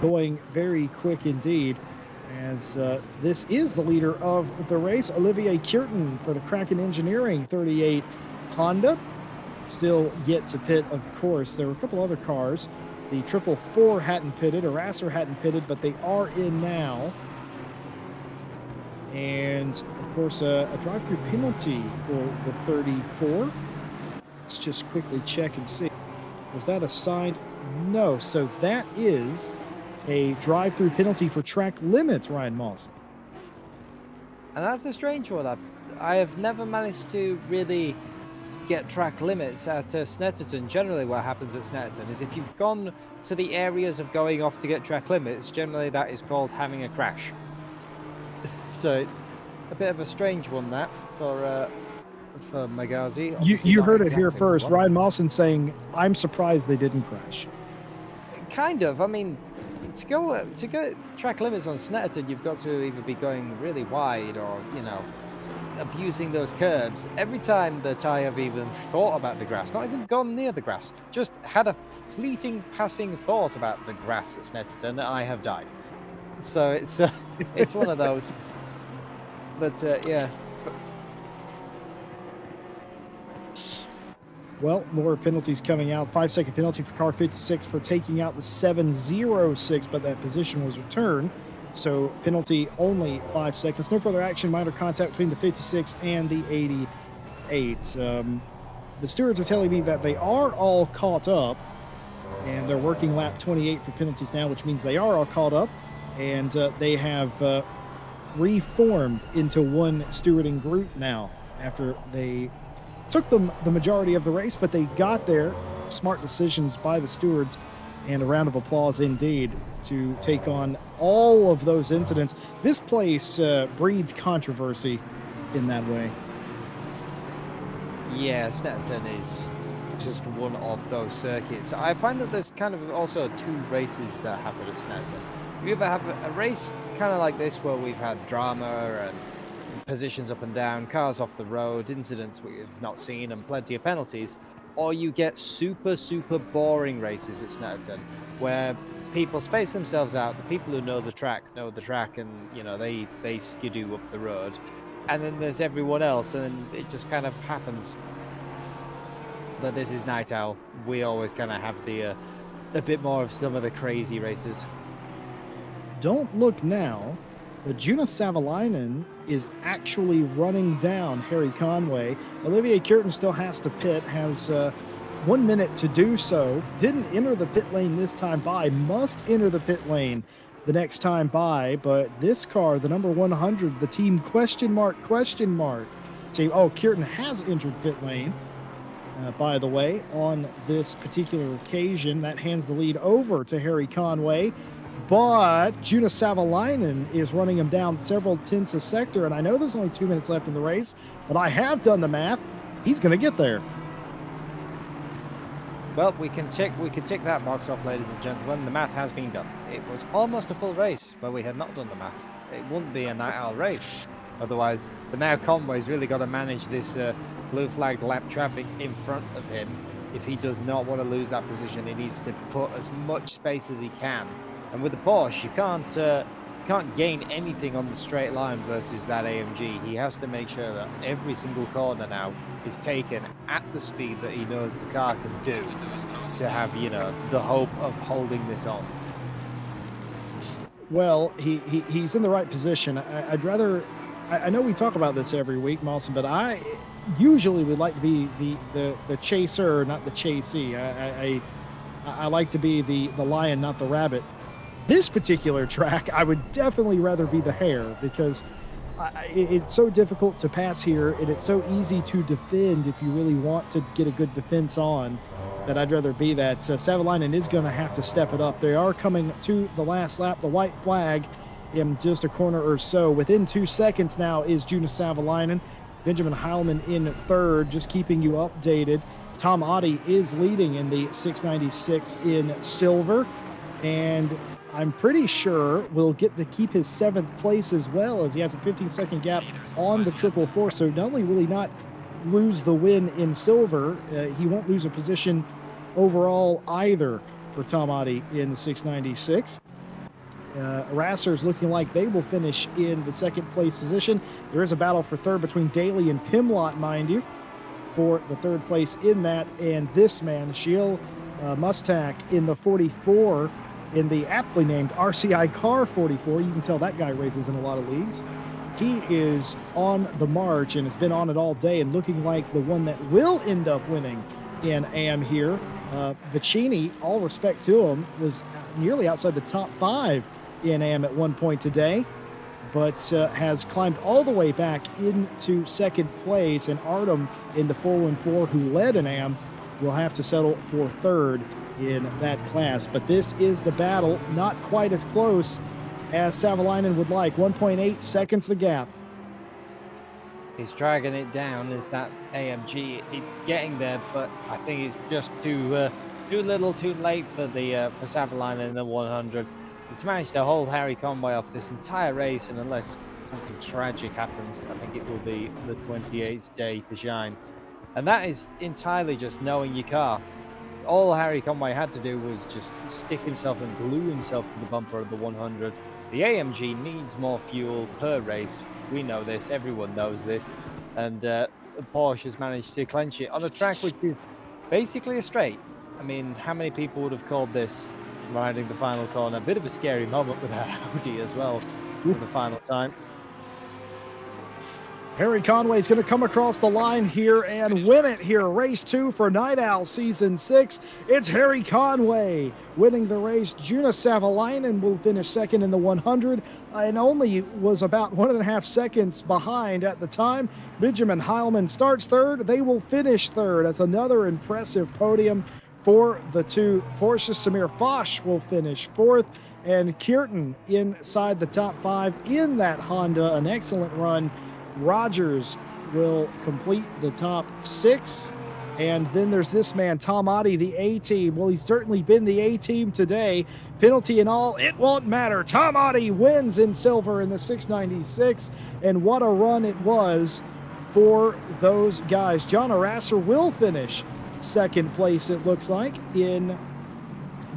going very quick indeed, as this is the leader of the race, Olivier Kurten for the Kraken Engineering 38 Honda. Still yet to pit, of course. There were a couple other cars. The 444 hadn't pitted, or Rasser hadn't pitted, but they are in now. And, of course, a drive-through penalty for the 34. Let's just quickly check and see. Was that assigned? No. So that is a drive-through penalty for track limits, Ryan Moss. And that's a strange one. I have never managed to really get track limits at Snetterton. Generally what happens at Snetterton is if you've gone to the areas of going off to get track limits, generally that is called having a crash. So it's a bit of a strange one, that, for Magazi. You heard it here first. Ryan Mawson saying, I'm surprised they didn't crash. Kind of. I mean, to go track limits on Snetterton, you've got to either be going really wide or, you know, abusing those curbs. Every time that I have even thought about the grass, not even gone near the grass, just had a fleeting passing thought about the grass at Snetterton, I have died. So it's one of those. But yeah. Well, more penalties coming out. 5-second penalty for car 56 for taking out the 706, but that position was returned. So penalty only 5 seconds. No further action. Minor contact between the 56 and the 88. The stewards are telling me that they are all caught up, and they're working lap 28 for penalties now, which means they are all caught up, and they have reformed into one stewarding group now after they took them the majority of the race, but they got there. Smart decisions by the stewards, and a round of applause indeed to take on all of those incidents. This place breeds controversy in that way. Yeah, Snetterton is just one of those circuits. I find that there's kind of also 2 races that happen at Snetterton. You either have a race kind of like this where we've had drama and positions up and down, cars off the road, incidents we've not seen, and plenty of penalties, or you get super boring races at Snetterton where people space themselves out. The people who know the track, and you know they skidoo up the road, and then there's everyone else, and it just kind of happens. But this is Night Owl. We always kind of have the a bit more of some of the crazy races. Don't look now, but Juna Savalainen is actually running down Harry Conway. Olivier Kierton still has to pit, has 1 minute to do so. Didn't enter the pit lane this time by, must enter the pit lane the next time by, but this car, the number 100, the team question mark. See, oh, Kierton has entered pit lane, by the way, on this particular occasion. That hands the lead over to Harry Conway, but Juna Savalainen is running him down several tenths a sector, and I know there's only 2 minutes left in the race, but I have done the math. He's going to get there. Well, we can tick that box off, ladies and gentlemen. The math has been done. It was almost a full race where we had not done the math. It wouldn't be a night owl race otherwise. But now Conway's really got to manage this blue flagged lap traffic in front of him. If he does not want to lose that position, he needs to put as much space as he can. And with the Porsche, you can't gain anything on the straight line versus that AMG. He has to make sure that every single corner now is taken at the speed that he knows the car can do to have, you know, the hope of holding this on. Well, he's in the right position. I'd rather, I know we talk about this every week, Mawson, but I usually would like to be the chaser, not the chasee. I like to be the lion, not the rabbit. This particular track, I would definitely rather be the hare, because it's so difficult to pass here, and it's so easy to defend if you really want to get a good defense on, that I'd rather be that. Savalainen is going to have to step it up. They are coming to the last lap. The white flag in just a corner or so. Within 2 seconds now is Juna Savalainen. Benjamin Heilman in third, just keeping you updated. Tom Otte is leading in the 696 in silver, and I'm pretty sure will get to keep his 7th place as well, as he has a 15-second gap on the 444. So not only will he not lose the win in silver, he won't lose a position overall either for Tom Otte in the 696. Rasser's looking like they will finish in the 2nd place position. There is a battle for third between Daly and Pimlott, mind you, for the 3rd place in that. And this man, Shiel Mustak, in the 44, in the aptly named RCI Car 44. You can tell that guy races in a lot of leagues. He is on the march and has been on it all day, and looking like the one that will end up winning in AM here. Vicini, all respect to him, was nearly outside the top 5 in AM at one point today, but has climbed all the way back into 2nd place. And Artem in the 414, who led in AM, will have to settle for 3rd in that class. But this is the battle, not quite as close as Savalainen would like. 1.8 seconds the gap. He's dragging it down as that AMG. It's getting there, but I think it's just too little, too late for the for Savalainen in the 100. He's managed to hold Harry Conway off this entire race, and unless something tragic happens, I think it will be the 28th day to shine. And that is entirely just knowing your car. All Harry Conway had to do was just stick himself and glue himself to the bumper of the 100. The AMG needs more fuel per race. We know this. Everyone knows this. And Porsche has managed to clench it on a track which is basically a straight. I mean, how many people would have called this riding the final corner? A bit of a scary moment with that Audi as well for the final time. Harry Conway's going to come across the line here and win it here. Race 2 for Night Owl Season 6. It's Harry Conway winning the race. Juna Savalainen will finish 2nd in the 100 and only was about 1.5 seconds behind at the time. Benjamin Heilman starts 3rd. They will finish 3rd. That's another impressive podium for the two Porsches. Samir Foch will finish 4th. And Kierton inside the top 5 in that Honda. An excellent run. Rogers will complete the top 6. And then there's this man, Tom Otte, the A-team. Well, he's certainly been the A-team today. Penalty and all, it won't matter. Tom Otte wins in silver in the 696. And what a run it was for those guys. John Arasser will finish 2nd place, it looks like, in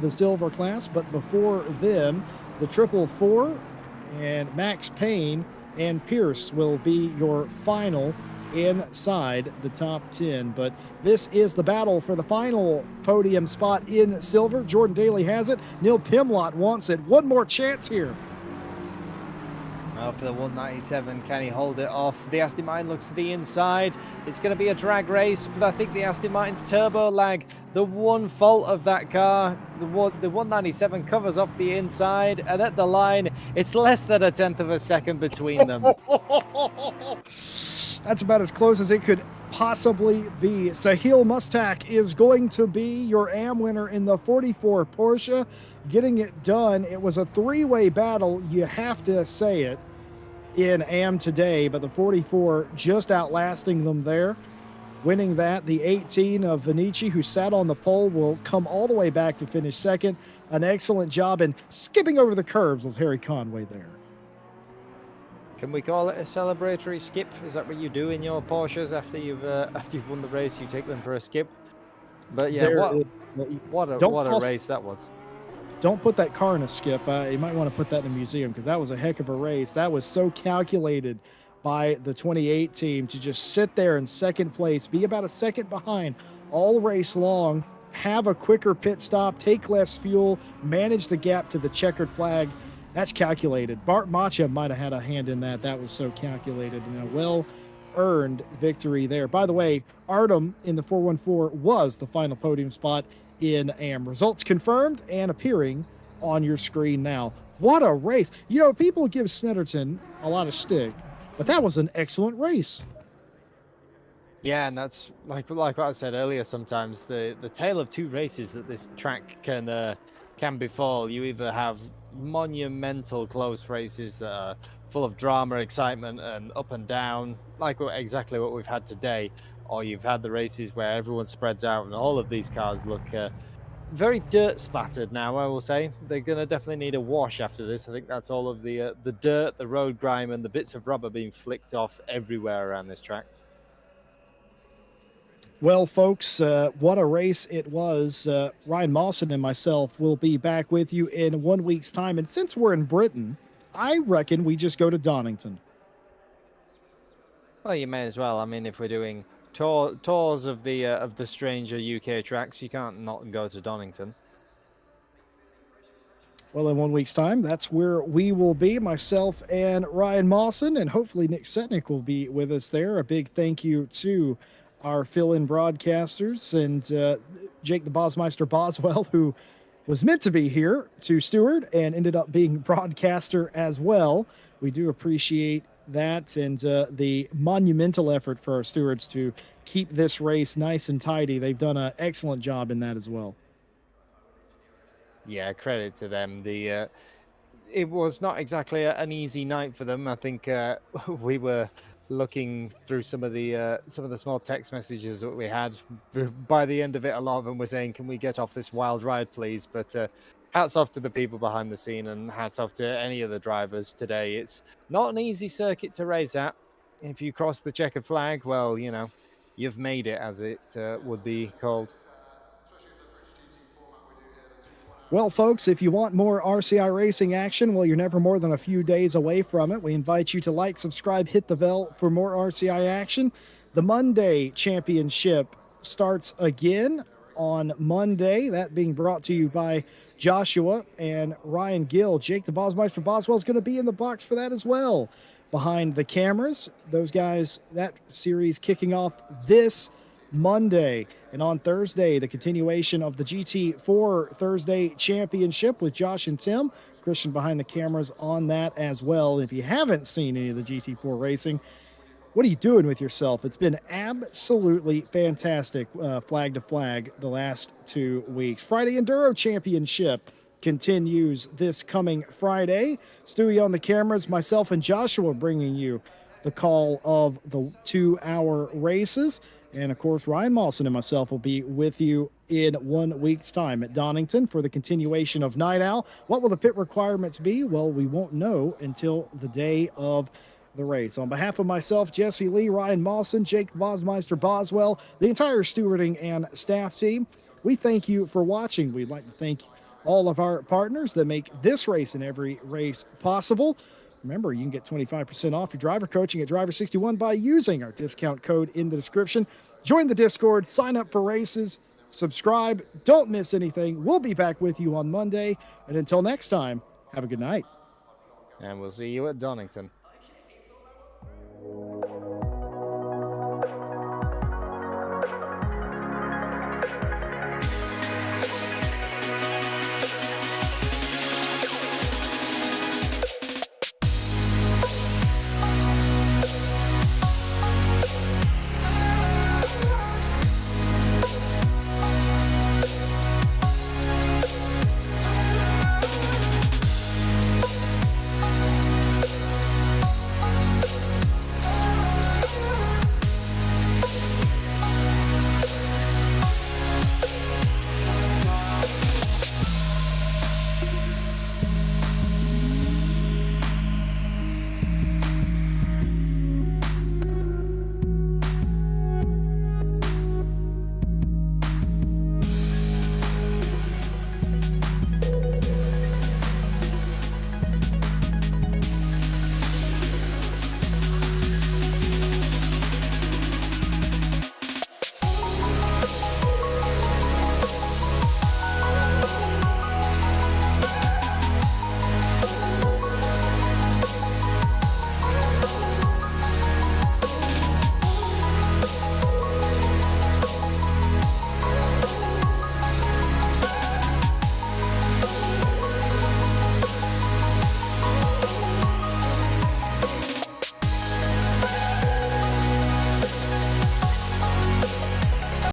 the silver class. But before them, the 444 and Max Payne and Pierce will be your final inside the top 10. But this is the battle for the final podium spot in silver. Jordan Daly has it. Neil Pimlott wants it. One more chance here. Well, for the 197, can he hold it off? The Aston Martin looks to the inside. It's going to be a drag race, but I think the Aston Martin's turbo lag, the one fault of that car, the 197 covers off the inside, and at the line, it's less than a tenth of a second between them. That's about as close as it could possibly be. Sahil Mustak is going to be your AM winner in the 44 Porsche, getting it done. It was a three-way battle, you have to say it, in AM today, but the 44 just outlasting them there. Winning that, the 18 of Vinici, who sat on the pole, will come all the way back to finish second. An excellent job in skipping over the curbs with Harry Conway there. Can we call it a celebratory skip? Is that what you do in your Porsches after you've won the race? You take them for a skip. But yeah, what a race that was. Don't put that car in a skip. You might want to put that in a museum because that was a heck of a race. That was so calculated by the 28 team to just sit there in second place, be about a second behind all race long, have a quicker pit stop, take less fuel, manage the gap to the checkered flag. That's calculated. Bart Macha might have had a hand in that. That was so calculated and a well-earned victory there. By the way, Artem in the 414 was the final podium spot in AM. Results confirmed and appearing on your screen now. What a race. You know, people give Snetterton a lot of stick, but that was an excellent race. Yeah, and that's like what I said earlier, sometimes the tale of two races that this track can befall. You either have monumental close races that are full of drama, excitement, and up and down, like exactly what we've had today, or you've had the races where everyone spreads out and all of these cars look very dirt splattered now, I will say. They're going to definitely need a wash after this. I think that's all of the dirt, the road grime, and the bits of rubber being flicked off everywhere around this track. Well, folks, what a race it was. Ryan Mawson and myself will be back with you in 1 week's time. And since we're in Britain, I reckon we just go to Donington. Well, you may as well. I mean, if we're doing tours of the stranger UK tracks, you can't not go to Donington. Well, in 1 week's time, that's where we will be, myself and Ryan Mawson, and hopefully Nick Setnick will be with us there. A big thank you to our fill-in broadcasters and Jake the Bosmeister Boswell, who was meant to be here, to steward and ended up being broadcaster as well. We do appreciate that and the monumental effort for our stewards to keep this race nice and tidy. They've done an excellent job in that as well. Yeah, credit to them. It was not exactly an easy night for them. I think we were looking through some of the small text messages that we had. By the end of it, a lot of them were saying, "Can we get off this wild ride, please?" But hats off to the people behind the scene, and hats off to any of the drivers today. It's not an easy circuit to race at. If you cross the checkered flag, well, you know, you've made it, as it would be called. Well, folks, if you want more RCI racing action, well, you're never more than a few days away from it. We invite you to like, subscribe, hit the bell for more RCI action. The Monday Championship starts again on Monday, that being brought to you by Joshua and Ryan Gill. Jake the Bosmeister Boswell is going to be in the box for that as well. Behind the cameras, those guys, that series kicking off this Monday. And on Thursday, the continuation of the GT4 Thursday Championship with Josh and Tim. Christian behind the cameras on that as well. If you haven't seen any of the GT4 racing, what are you doing with yourself? It's been absolutely fantastic, flag to flag, the last 2 weeks. Friday Enduro Championship continues this coming Friday. Stewie on the cameras, myself and Joshua bringing you the call of the 2-hour races. And of course, Ryan Mawson and myself will be with you in 1 week's time at Donington for the continuation of Night Owl. What will the pit requirements be? Well, we won't know until the day of the race. On behalf of myself, Jesse Lee, Ryan Mawson, Jake Bosmeister Boswell, the entire stewarding and staff team, we thank you for watching. We'd like to thank all of our partners that make this race and every race possible. Remember, you can get 25% off your driver coaching at Driver61 by using our discount code in the description. Join the Discord, sign up for races, subscribe, don't miss anything. We'll be back with you on Monday. And until next time, have a good night. And we'll see you at Donington.